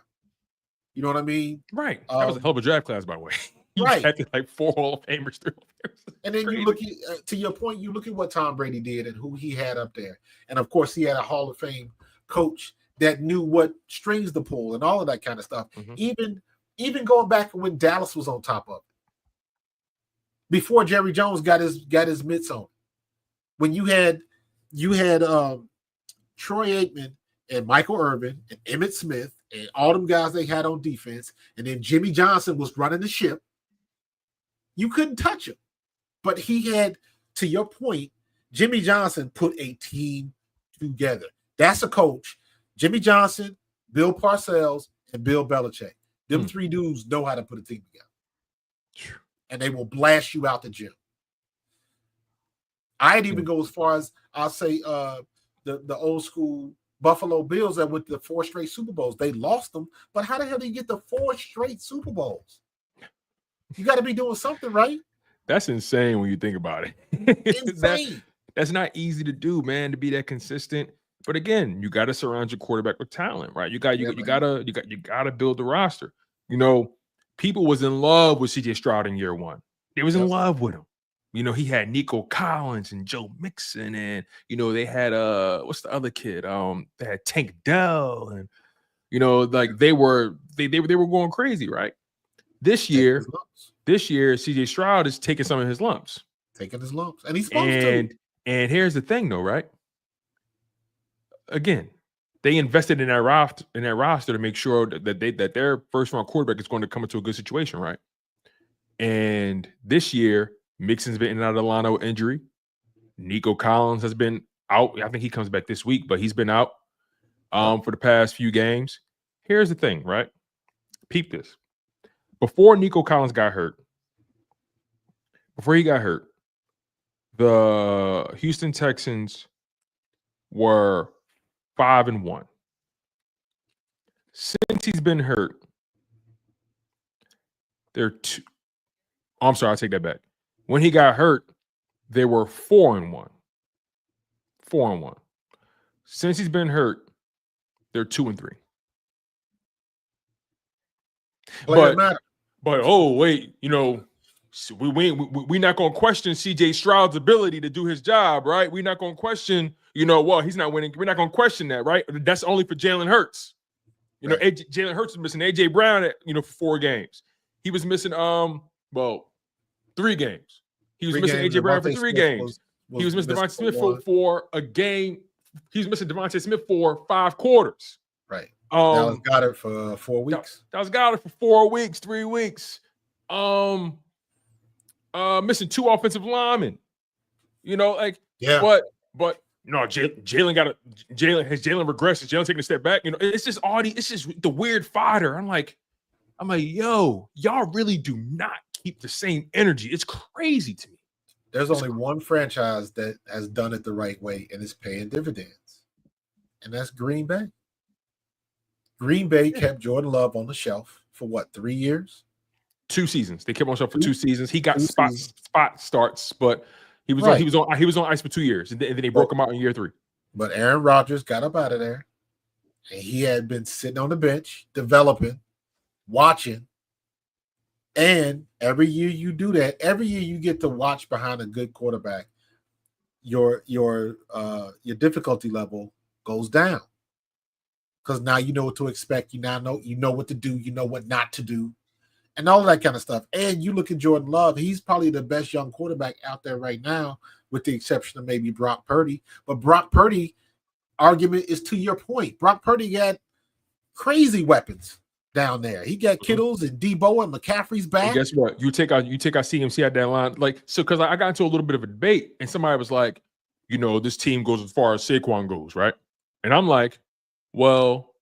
Speaker 3: You know what I mean?
Speaker 2: Right. That was a hell of a draft class, by the way. He drafted like 4 Hall of Famers, 3 Hall of Famers.
Speaker 3: And then you look at, to your point, you look at what Tom Brady did and who he had up there. And of course, he had a Hall of Fame coach that knew what strings to pull and all of that kind of stuff. Even going back when Dallas was on top of it. Before Jerry Jones got his mitts on. When you had Troy Aikman and Michael Irvin and Emmitt Smith and all them guys they had on defense, and then Jimmy Johnson was running the ship, you couldn't touch him. But he had, to your point, Jimmy Johnson put a team together. That's a coach. Jimmy Johnson, Bill Parcells, and Bill Belichick. Them 3 dudes know how to put a team together. And they will blast you out the gym. I'd even go as far as I'll say the old school Buffalo Bills that went to 4 straight Super Bowls. They lost them, but how the hell do you get the 4 straight Super Bowls? You got to be doing something, right?
Speaker 2: That's insane when you think about it.
Speaker 3: Insane.
Speaker 2: That's not easy to do, man, to be that consistent. But again, you got to surround your quarterback with talent, right? You got to build the roster. You know, people was in love with CJ Stroud in year 1. They was in love with him. You know, he had Nico Collins and Joe Mixon, and you know, they had what's the other kid? They had Tank Dell, and you know, like they were going crazy, right? This year, CJ Stroud is taking some of his lumps.
Speaker 3: Taking his lumps. And he's supposed to.
Speaker 2: And here's the thing, though, right? Again, they invested in that roster to make sure that their first round quarterback is going to come into a good situation, right? And this year, Mixon's been in and out of the lineup with injury. Nico Collins has been out. I think he comes back this week, but he's been out for the past few games. Here's the thing, right? Peep this. Before Nico Collins got hurt, the Houston Texans were 5-1. Since he's been hurt, they're 2. Oh, I'm sorry, I take that back. When he got hurt, they were 4-1. 4-1. Since he's been hurt, they're 2-3. But oh wait, you know, we're not going to question CJ Stroud's ability to do his job, right? We're not going to question, you know, well, he's not winning. We're not going to question that, right? That's only for Jalen Hurts. You know, Jalen Hurts was missing AJ Brown for 4 games. He was missing 3 games. He was missing AJ Brown for 3 games. He was missing Devontae Smith for a game. He was missing Devontae Smith for 5 quarters.
Speaker 3: Right. That was Goddard for 4 weeks.
Speaker 2: That was Goddard for 4 weeks, 3 weeks. Missing 2 offensive linemen. You know, like, but no, Jalen regressed. Jalen taking a step back. You know, it's just it's just the weird fodder. I'm like, yo, y'all really do not keep the same energy. It's crazy to me.
Speaker 3: There's only one franchise that has done it the right way and is paying dividends, and that's Green Bay. Green Bay kept Jordan Love on the shelf for what, 3 years?
Speaker 2: 2 seasons. They kept on shelf for 2 seasons. He got spot starts, but he was on ice for 2 years, and then they broke him out in year 3.
Speaker 3: But Aaron Rodgers got up out of there, and he had been sitting on the bench, developing, watching. And every year you do that, every year you get to watch behind a good quarterback, your difficulty level goes down. Because now you know what to expect. You know what to do, you know what not to do, and all that kind of stuff. And you look at Jordan Love, he's probably the best young quarterback out there right now, with the exception of maybe Brock Purdy. But Brock Purdy argument is to your point. Brock Purdy got crazy weapons down there. He got Kittles and Debo and McCaffrey's back.
Speaker 2: And guess what? You take out CMC at that line. Like, so because I got into a little bit of a debate, and somebody was like, you know, this team goes as far as Saquon goes, right? And I'm like, well,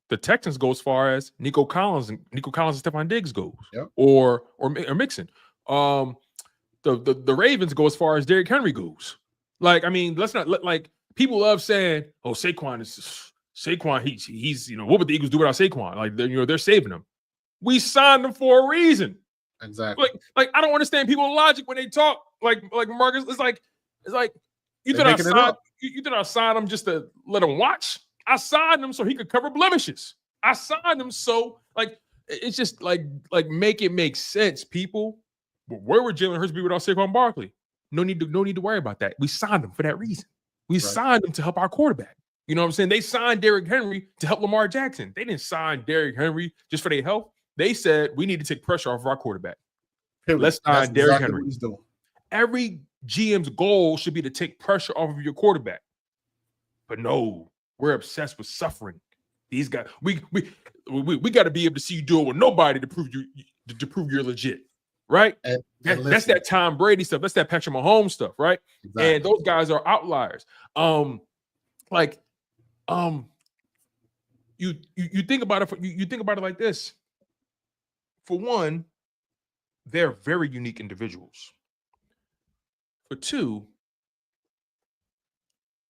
Speaker 2: the Texans go as far as Nico Collins and Stephon Diggs goes, or Mixon. The Ravens go as far as Derrick Henry goes. Like, I mean, let's not like people love saying, "Oh, Saquon, he's you know, what would the Eagles do without Saquon? Like, they're saving him. We signed him for a reason."
Speaker 3: Exactly.
Speaker 2: Like I don't understand people's logic when they talk. Like Marcus, it's like you thought I signed him just to let him watch. I signed him so he could cover blemishes. I signed him, so like it's just like make it make sense, people. But where would Jalen Hurts be without Saquon Barkley? No need to worry about that. We signed him for that reason. We signed him to help our quarterback. You know what I'm saying? They signed Derrick Henry to help Lamar Jackson. They didn't sign Derrick Henry just for their health. They said we need to take pressure off of our quarterback. Let's sign Derrick Henry. What he's doing. Every GM's goal should be to take pressure off of your quarterback. But no, we're obsessed with suffering. These guys, we got to be able to see you do it with nobody to prove you're legit, right? And that's that Tom Brady stuff. That's that Patrick Mahomes stuff, right? Exactly. And those guys are outliers. You think about it. You think about it like this. For one, they're very unique individuals. For two,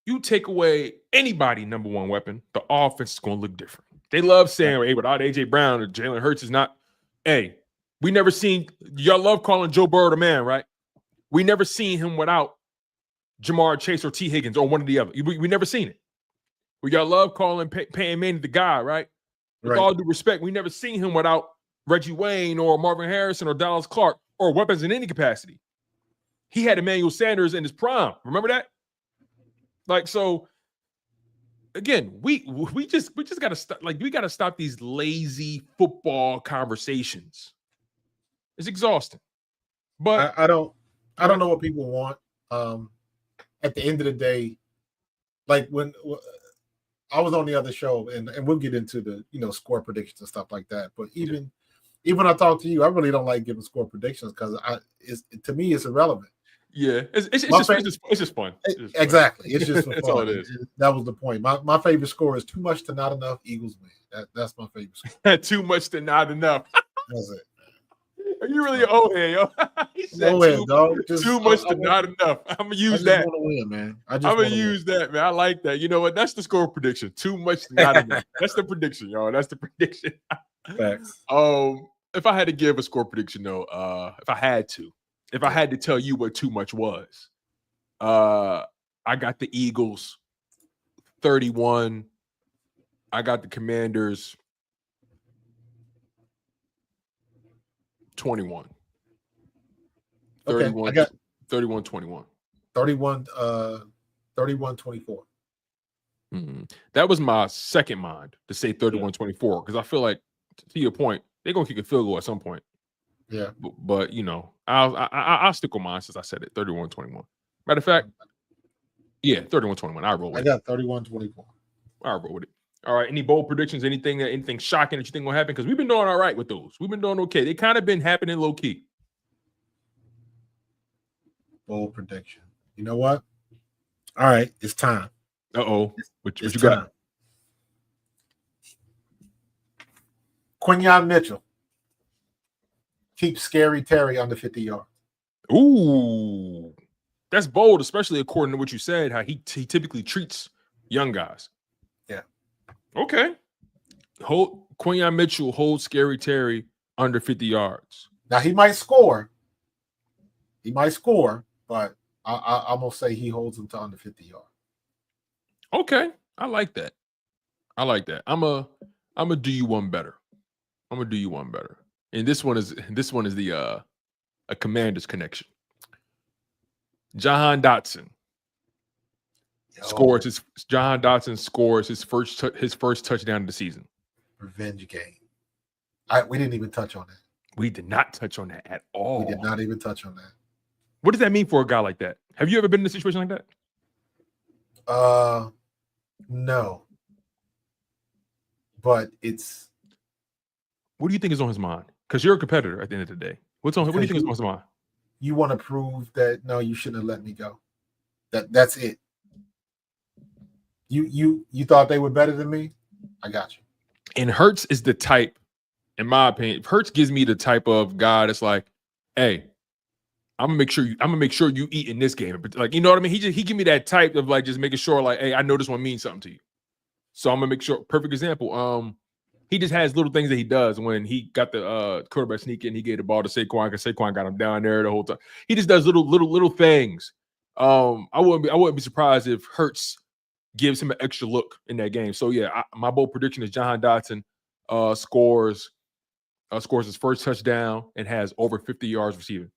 Speaker 2: you take away anybody number one weapon, the offense is going to look different. They love saying, hey, without A.J. Brown or Jalen Hurts is not. Hey, we never seen – y'all love calling Joe Burrow the man, right? We never seen him without Jamar Chase or T. Higgins or one or the other. We never seen it. We y'all love calling Peyton Manning the guy, right? With all due respect, we never seen him without Reggie Wayne or Marvin Harrison or Dallas Clark or weapons in any capacity. He had Emmanuel Sanders in his prime. Remember that? Like, so again, we just gotta stop. Like, we gotta stop these lazy football conversations. It's exhausting. But
Speaker 3: I don't know what people want. At the end of the day, like when I was on the other show, and we'll get into the score predictions and stuff like that. But even when I talk to you, I really don't like giving score predictions because to me it's irrelevant.
Speaker 2: Yeah, it's just fun.
Speaker 3: Exactly. It's just for
Speaker 2: That's
Speaker 3: fun.
Speaker 2: all it is.
Speaker 3: That was the point. My favorite score is too much to not enough. Eagles win. That's my favorite score.
Speaker 2: Too much to not enough.
Speaker 3: That's it.
Speaker 2: Are you really an old head, yo? He said too much to not enough. I'm gonna use that.
Speaker 3: Want to win, man. I'm
Speaker 2: gonna use that, man. I like that. You know what? That's the score prediction. Too much to not enough. That's the prediction, y'all. That's the prediction.
Speaker 3: Facts.
Speaker 2: If I had to give a score prediction, though, if I had to tell you what too much was, I got the Eagles 31. I got the Commanders 21. 31. I got 31-21.
Speaker 3: 31-24.
Speaker 2: That was my second mind to say 31-24 because I feel like, to your point, they're gonna kick a field goal at some point.
Speaker 3: Yeah,
Speaker 2: but I'll stick with mine since I said it. 31-21. Matter of fact, 31-21. I roll with it.
Speaker 3: I got 31-24.
Speaker 2: I roll with it. All right. Any bold predictions? Anything shocking that you think will happen? Because we've been doing all right with those. We've been doing okay. They kind of been happening low key.
Speaker 3: Bold prediction. You know what? All right, it's time.
Speaker 2: What you got?
Speaker 3: Quinyon Mitchell. Keep Scary Terry under 50 yards.
Speaker 2: Ooh, that's bold, especially according to what you said, how he typically treats young guys.
Speaker 3: Yeah.
Speaker 2: Okay. Quinyon Mitchell holds Scary Terry under 50 yards.
Speaker 3: Now, he might score. But I'm going to say he holds him to under 50 yards.
Speaker 2: Okay. I like that. I'm going to do you one better. And this one is the a Commander's connection. Jahan Dotson scores his first touchdown of the season.
Speaker 3: Revenge game. We didn't even touch on that.
Speaker 2: We did not touch on that at all.
Speaker 3: We did not even touch on that.
Speaker 2: What does that mean for a guy like that? Have you ever been in a situation like
Speaker 3: that? No. But it's.
Speaker 2: What do you think is on his mind? Because you're a competitor at the end of the day. What do you think is on his mind?
Speaker 3: You want to prove that no, you shouldn't have let me go. That's it. You thought they were better than me? I got you.
Speaker 2: And Hurts is the type, in my opinion, Hurts gives me the type of guy that's like, hey, I'm gonna make sure you eat in this game. But like, you know what I mean? He give me that type of like just making sure, like, hey, I know this one means something to you. So I'm gonna make sure. Perfect example. He just has little things that he does. When he got the quarterback sneak in, he gave the ball to Saquon because Saquon got him down there the whole time. He just does little things. I wouldn't be surprised if Hurts gives him an extra look in that game. So yeah, my bold prediction is Jahan Dotson scores his first touchdown and has over 50 yards receiving.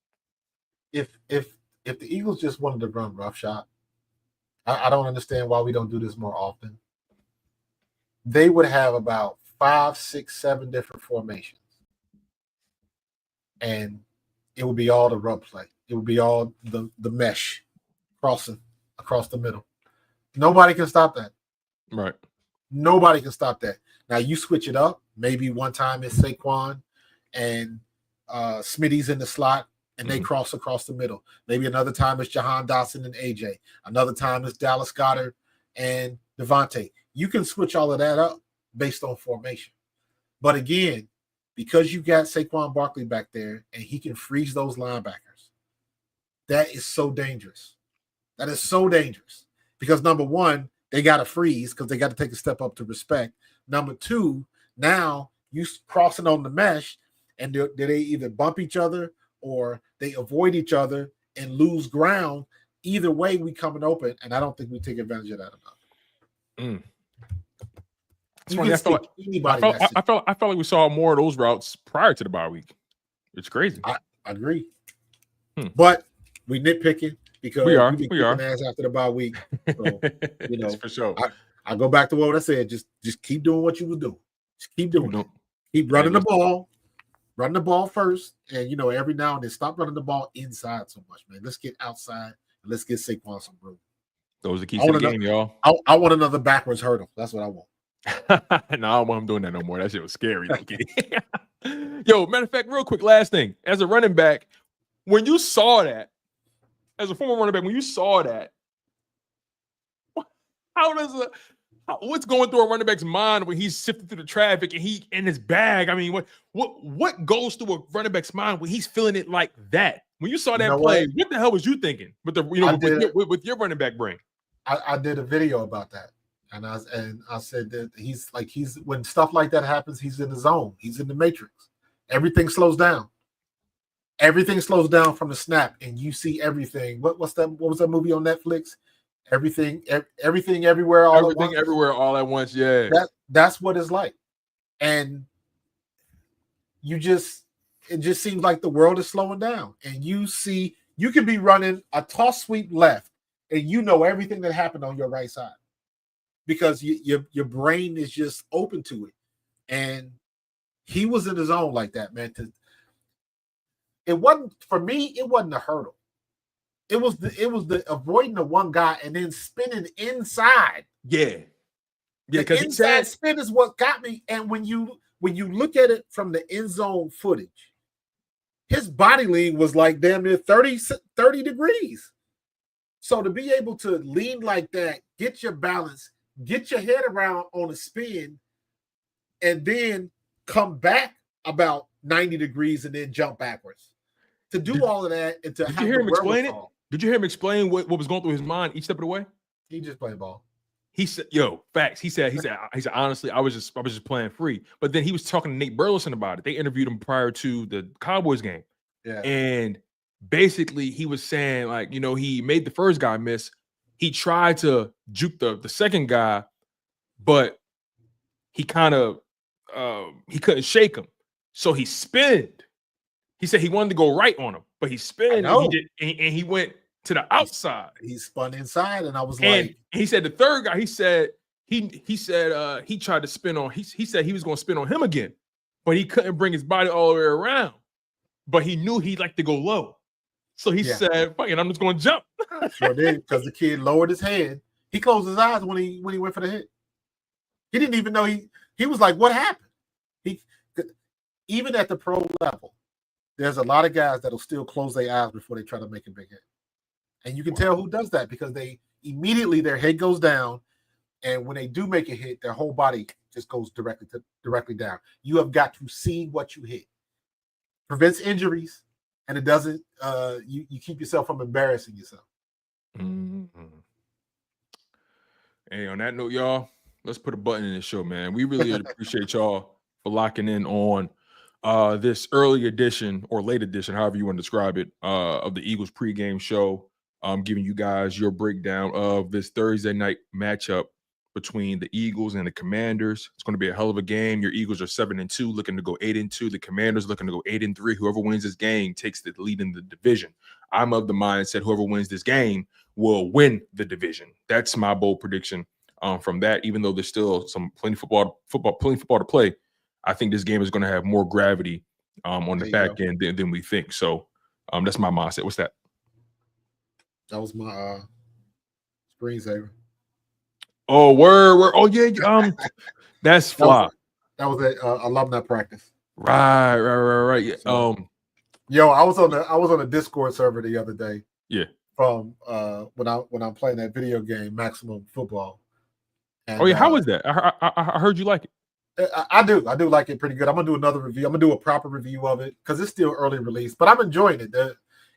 Speaker 3: If the Eagles just wanted to run rough shot, I don't understand why we don't do this more often. They would have about 5, 6, 7 different formations, and it would be all the rub play. It would be all the mesh crossing across the middle. Nobody can stop that.
Speaker 2: Right.
Speaker 3: Nobody can stop that. Now you switch it up. Maybe one time it's Saquon and Smitty's in the slot and they cross across the middle. Maybe another time it's Jahan, Dotson, and AJ. Another time it's Dallas Goedert and Devontae. You can switch all of that up based on formation. But again, because you got Saquon Barkley back there and he can freeze those linebackers, that is so dangerous. That is so dangerous. Because number one, they got to freeze because they got to take a step up to respect. Number two, now you crossing on the mesh and do they either bump each other or they avoid each other and lose ground. Either way, we coming open, and I don't think we take advantage of that enough.
Speaker 2: I felt like we saw more of those routes prior to the bye week. It's crazy.
Speaker 3: I agree. But we nitpicking because we are ass after the bye week. So,
Speaker 2: That's for sure.
Speaker 3: I go back to what I said. Just keep doing what you was doing. Just keep doing it. Keep running the ball. Run the ball first, and every now and then stop running the ball inside so much, man. Let's get outside and let's get Saquon some room.
Speaker 2: Those are the keys to the game, y'all.
Speaker 3: I want another backwards hurdle. That's what I want.
Speaker 2: No, I don't want him doing that no more. That shit was scary. Yo, matter of fact, real quick, last thing. As a running back, when you saw that, as a former running back, when you saw that, what's going through a running back's mind when he's sifting through the traffic and he in his bag? I mean, what goes through a running back's mind when he's feeling it like that? When you saw that play, what the hell was you thinking? With with your running back brain,
Speaker 3: I did a video about that, and I said that he's when stuff like that happens, he's in the zone, he's in the matrix. Everything slows down. Everything slows down from the snap, and you see everything. What was that movie on Netflix? Everything everywhere all
Speaker 2: at once. Yeah,
Speaker 3: that's what it's like, and it just seems like the world is slowing down. And you can be running a toss sweep left, and everything that happened on your right side because your brain is just open to it. And he was in his zone like that, man. It wasn't for me. It wasn't a hurdle. It was the avoiding the one guy and then spinning inside.
Speaker 2: Yeah.
Speaker 3: The inside spin is what got me. And when you look at it from the end zone footage, his body lean was like damn near 30 degrees. So to be able to lean like that, get your balance, get your head around on a spin, and then come back about 90 degrees and then jump backwards. To do all of that and to
Speaker 2: did you hear him explain it? Did you hear him explain what was going through his mind each step of the way?
Speaker 3: He just played ball.
Speaker 2: He said, "Yo, facts." He said, honestly, I was just playing free. But then he was talking to Nate Burleson about it. They interviewed him prior to the Cowboys game.
Speaker 3: Yeah.
Speaker 2: And basically he was saying, like, he made the first guy miss. He tried to juke the second guy, but he kind of he couldn't shake him. So he spinned. He said he wanted to go right on him, but he spinned and he went to the outside.
Speaker 3: He spun inside, and I was
Speaker 2: and he said the third guy, he said he tried to spin on, he said he was going to spin on him again, but he couldn't bring his body all the way around. But he knew he'd like to go low. So he said, fuck it, I'm just going to jump.
Speaker 3: Sure did, because the kid lowered his head. He closed his eyes when he went for the hit. He didn't even know he was like, what happened? Even at the pro level, there's a lot of guys that'll still close their eyes before they try to make a big hit. And you can tell who does that because they immediately their head goes down, and when they do make a hit, their whole body just goes directly down. You have got to see what you hit. Prevents injuries, and it doesn't you keep yourself from embarrassing yourself.
Speaker 2: Mm-hmm. Hey, on that note, y'all, let's put a button in the show, man. We really appreciate y'all for locking in on this early edition or late edition, however you want to describe it, of the Eagles pregame show. Giving you guys your breakdown of this Thursday night matchup between the Eagles and the Commanders. It's going to be a hell of a game. Your Eagles are 7-2, looking to go 8-2. The Commanders looking to go 8-3. Whoever wins this game takes the lead in the division. I'm of the mindset whoever wins this game will win the division. That's my bold prediction from that. Even though there's still plenty of football to play, I think this game is going to have more gravity on the back end than we think. So that's my mindset. What's that?
Speaker 3: That was my screensaver.
Speaker 2: Oh, word. Oh, yeah. That's fly.
Speaker 3: That was an alumni practice.
Speaker 2: Right. Yeah.
Speaker 3: So, I was on a Discord server the other day.
Speaker 2: Yeah.
Speaker 3: From when I'm playing that video game, Maximum Football. And,
Speaker 2: how was that? I heard you like it.
Speaker 3: I do like it pretty good. I'm gonna do another review. I'm gonna do a proper review of it because it's still early release, but I'm enjoying it.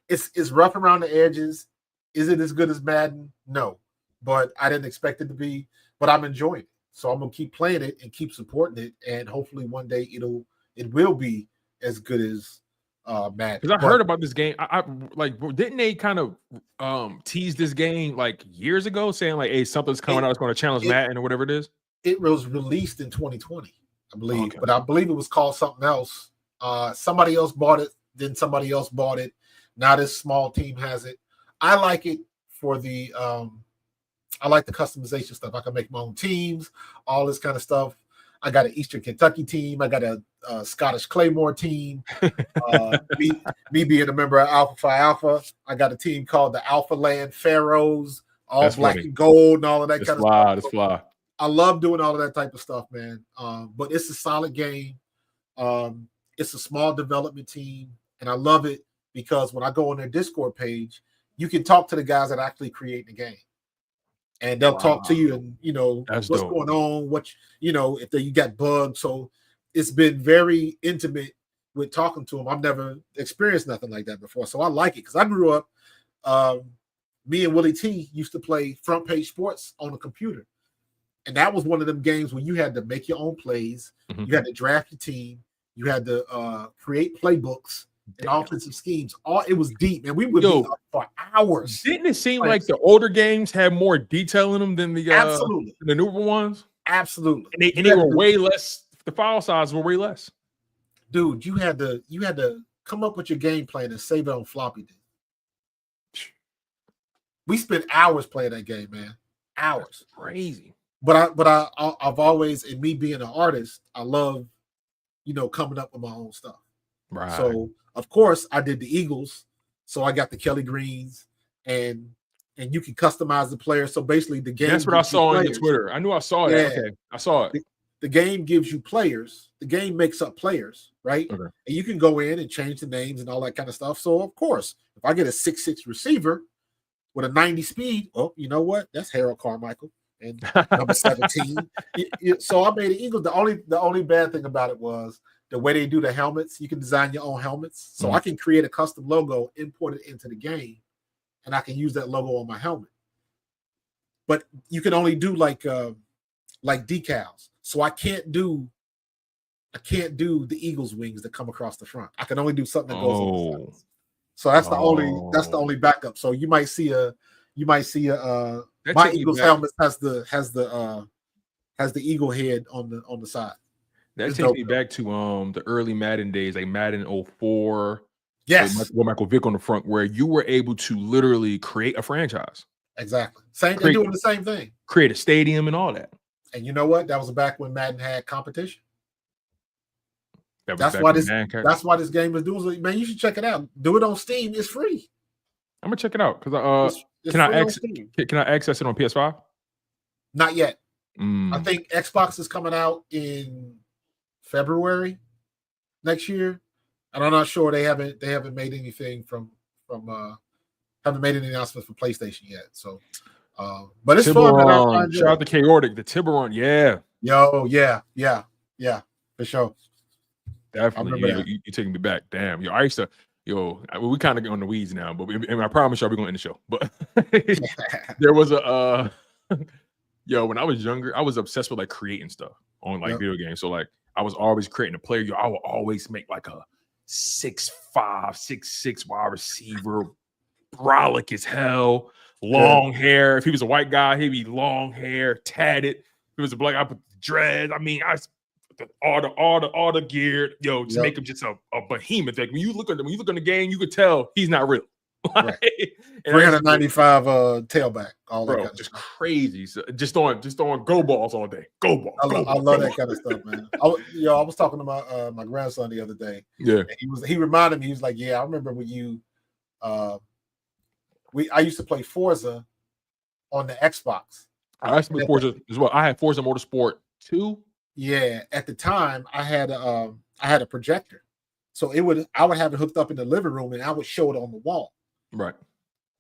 Speaker 3: It's rough around the edges. Is it as good as Madden? No, but I didn't expect it to be. But I'm enjoying it, so I'm gonna keep playing it and keep supporting it, and hopefully one day it will be as good as Madden.
Speaker 2: Because I heard about this game. I like, didn't they kind of tease this game like years ago, saying like, "Hey, something's coming out that's going to challenge Madden or whatever it is."
Speaker 3: It was released in 2020, I believe, but I believe it was called something else. Somebody else bought it, then somebody else bought it. Now this small team has it. I like it for the I like the customization stuff. I can make my own teams, all this kind of stuff. I got an Eastern Kentucky team. I got a Scottish Claymore team. Me being a member of Alpha Phi Alpha, I got a team called the Alpha Land Pharaohs, all that's black and gold and all of that kind of stuff.
Speaker 2: That's fly.
Speaker 3: I love doing all of that type of stuff, man. But it's a solid game. It's a small development team, and I love it because when I go on their Discord page, you can talk to the guys that actually create the game, and they'll talk to you, and
Speaker 2: that's
Speaker 3: what's
Speaker 2: dope.
Speaker 3: going on, if you got bugs. So it's been very intimate with talking to them. I've never experienced nothing like that before, so I like it because I grew up. Me and Willie T used to play Front Page Sports on a computer. And that was one of them games where you had to make your own plays. Mm-hmm. You had to draft your team. You had to create playbooks and offensive schemes. It was deep, and we would be up for hours.
Speaker 2: Didn't it seem like the older games had more detail in them than the
Speaker 3: absolutely
Speaker 2: the newer ones?
Speaker 3: Absolutely,
Speaker 2: and they were way less. The file size were way less.
Speaker 3: Dude, you had to come up with your game plan and save it on floppy disk. We spent hours playing that game, man. Hours.
Speaker 2: That's crazy.
Speaker 3: But I've always, and me being an artist, I love, coming up with my own stuff.
Speaker 2: Right.
Speaker 3: So of course I did the Eagles. So I got the Kelly Greens, and you can customize the player. So basically the game.
Speaker 2: That's what I saw on your Twitter. I knew I saw it. Yeah. Okay, I saw it.
Speaker 3: The game gives you players. The game makes up players, right? Okay. And you can go in and change the names and all that kind of stuff. So of course, if I get a 6'6" receiver with a 90 speed, you know what? That's Harold Carmichael. And number 17. So I made the Eagles. The only bad thing about it was the way they do the helmets. You can design your own helmets. So I can create a custom logo, import it into the game, and I can use that logo on my helmet. But you can only do like decals. So I can't do the Eagles wings that come across the front. I can only do something that goes on the sides. So that's the only backup. So you might see a my Eagles helmet has the eagle head on the side.
Speaker 2: That takes me back to the early Madden days, like Madden 04.
Speaker 3: Yes,
Speaker 2: with Michael Vick on the front, where you were able to literally create a franchise.
Speaker 3: Exactly. They're doing the same thing.
Speaker 2: Create a stadium and all that. And
Speaker 3: you know what? That was back when Madden had competition. That's why this game is doing. Man, you should check it out. Do it on Steam. It's free.
Speaker 2: I'm gonna check it out because can I access it on PS5?
Speaker 3: Not yet. I think Xbox is coming out in February next year, and I'm not sure they haven't made anything haven't made any announcements for PlayStation yet. So, but it's
Speaker 2: Tiburon.
Speaker 3: fun.
Speaker 2: Shout out to Chaotic, the Tiburon. Yeah.
Speaker 3: Yo, yeah, for sure.
Speaker 2: Definitely. Yeah, you're taking me back. Damn. I used to. We kind of get on the weeds now, but I promise y'all we're going to end the show. But there was when I was younger, I was obsessed with like creating stuff on like video games. So like I was always creating a player. I would always make like a 6'5", 6'6" wide receiver, brolic as hell. long hair. If he was a white guy, he'd be long hair, tatted. If he was a black guy, I put the dreads. I mean, all the gear, to make him just a behemoth. Like when you look on the game, you could tell he's not real.
Speaker 3: Right. 395 tailback, all that
Speaker 2: bro,
Speaker 3: kind of
Speaker 2: just
Speaker 3: stuff.
Speaker 2: Crazy. So just throwing go balls all day. Go ball.
Speaker 3: I love that kind of stuff, man. I was talking to my grandson the other day.
Speaker 2: Yeah,
Speaker 3: and he reminded me. He was like, "Yeah, I remember when you, I used to play Forza on the Xbox.
Speaker 2: I used to play Forza as well. I had Forza Motorsport 2.
Speaker 3: Yeah, at the time I had a projector, so I would have it hooked up in the living room and I would show it on the wall.
Speaker 2: Right.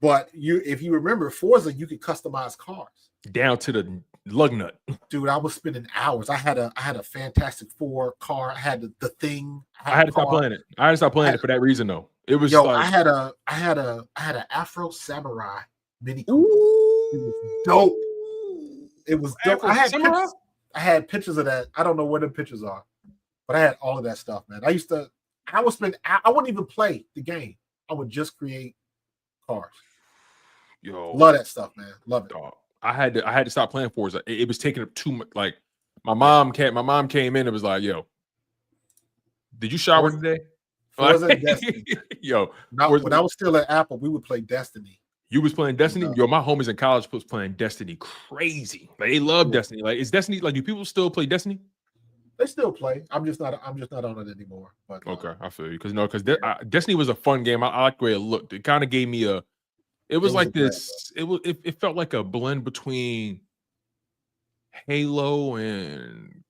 Speaker 3: But if you remember Forza, you could customize cars
Speaker 2: down to the lug nut.
Speaker 3: Dude, I was spending hours. I had a Fantastic Four car. I had the thing.
Speaker 2: I had to stop playing it. I had to stop playing it for that reason, though. It was
Speaker 3: I had a Afro Samurai Mini Cooper. It was dope. It was dope. I had pictures of that. I don't know where the pictures are, but I had all of that stuff, man. I wouldn't even play the game. I would just create cars. Love that stuff, man. Love it.
Speaker 2: Dog. I had to stop playing Forza. It was taking up too much. Like my mom came in and was like, "Yo, did you shower today?"
Speaker 3: Forza and Destiny. When I was still at Apple, we would play Destiny.
Speaker 2: You was playing Destiny? My homies in college was playing Destiny crazy. Like they love Destiny. Like is Destiny like do people still play Destiny?
Speaker 3: They still play. I'm just not on it anymore. But
Speaker 2: okay, I feel you because Destiny was a fun game. I like the way it looked. It kind of gave me a. It was like this. It felt like a blend between Halo and.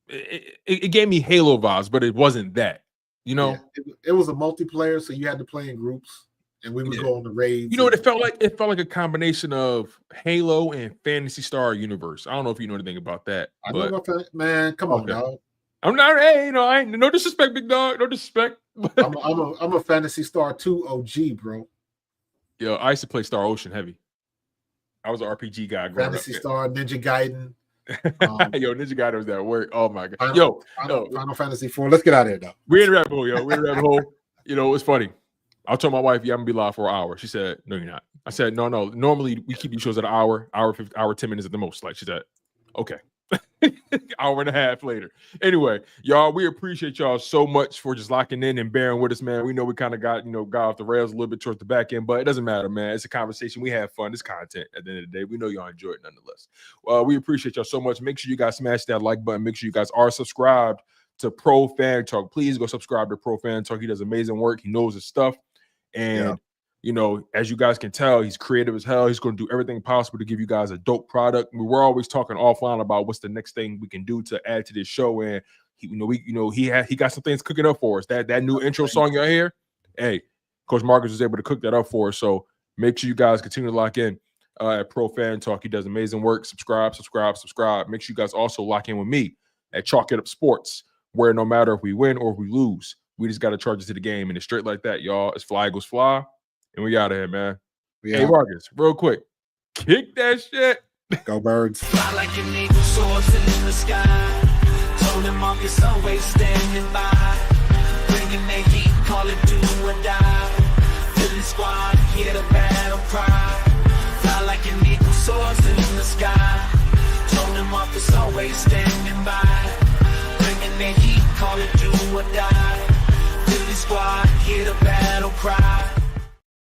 Speaker 2: It gave me Halo vibes, but it wasn't that.
Speaker 3: Yeah, it was a multiplayer, so you had to play in groups, and we would go on the raids.
Speaker 2: You know what it felt like? It felt like a combination of Halo and Phantasy Star Universe. I don't know if you know anything about that.
Speaker 3: I know about that, man. Come on, dog.
Speaker 2: I'm not. Hey, I ain't no disrespect, big dog. No disrespect.
Speaker 3: I'm a Phantasy Star 2 OG, bro.
Speaker 2: Yo, I used to play Star Ocean heavy. I was an RPG guy.
Speaker 3: Fantasy Star, Ninja Gaiden.
Speaker 2: Ninja Gaiden was that work. Oh my god.
Speaker 3: Final Fantasy 4. Let's get out of here, though.
Speaker 2: We're in the rabbit hole, yo. We're in the rabbit hole. It's funny. I told my wife, "Yeah, I'm gonna be live for an hour." She said, "No, you're not." I said, "No. Normally we keep these shows at an hour, 10 minutes at the most." Like she said, "Okay." Hour and a half later. Anyway, y'all, we appreciate y'all so much for just locking in and bearing with us, man. We know we kind of got off the rails a little bit towards the back end, but it doesn't matter, man. It's a conversation. We have fun. It's content at the end of the day. We know y'all enjoy it nonetheless. We appreciate y'all so much. Make sure you guys smash that like button. Make sure you guys are subscribed to Pro Fan Talk. Please go subscribe to Pro Fan Talk. He does amazing work. He knows his stuff. And as you guys can tell, he's creative as hell. He's going to do everything possible to give you guys a dope product. We're always talking offline about what's the next thing we can do to add to this show. And he got some things cooking up for us. That new intro song y'all hear, hey, Coach Marcus was able to cook that up for us. So make sure you guys continue to lock in at Pro Fan Talk. He does amazing work. Subscribe. Make sure you guys also lock in with me at Chalk It Up Sports, where no matter if we win or if we lose, we just got to charge it to the game. And it's straight like that, y'all. It's fly goes fly. And we out of here, man. Hey, Marcus, real quick. Kick that shit.
Speaker 3: Go Birds.
Speaker 1: Fly like an eagle soaring in the sky. Tone and Marcus always standing by. Bringing the heat, call it do or die. Philly squad, hear the battle cry. Fly like an eagle soaring in the sky. Tone and Marcus always standing by.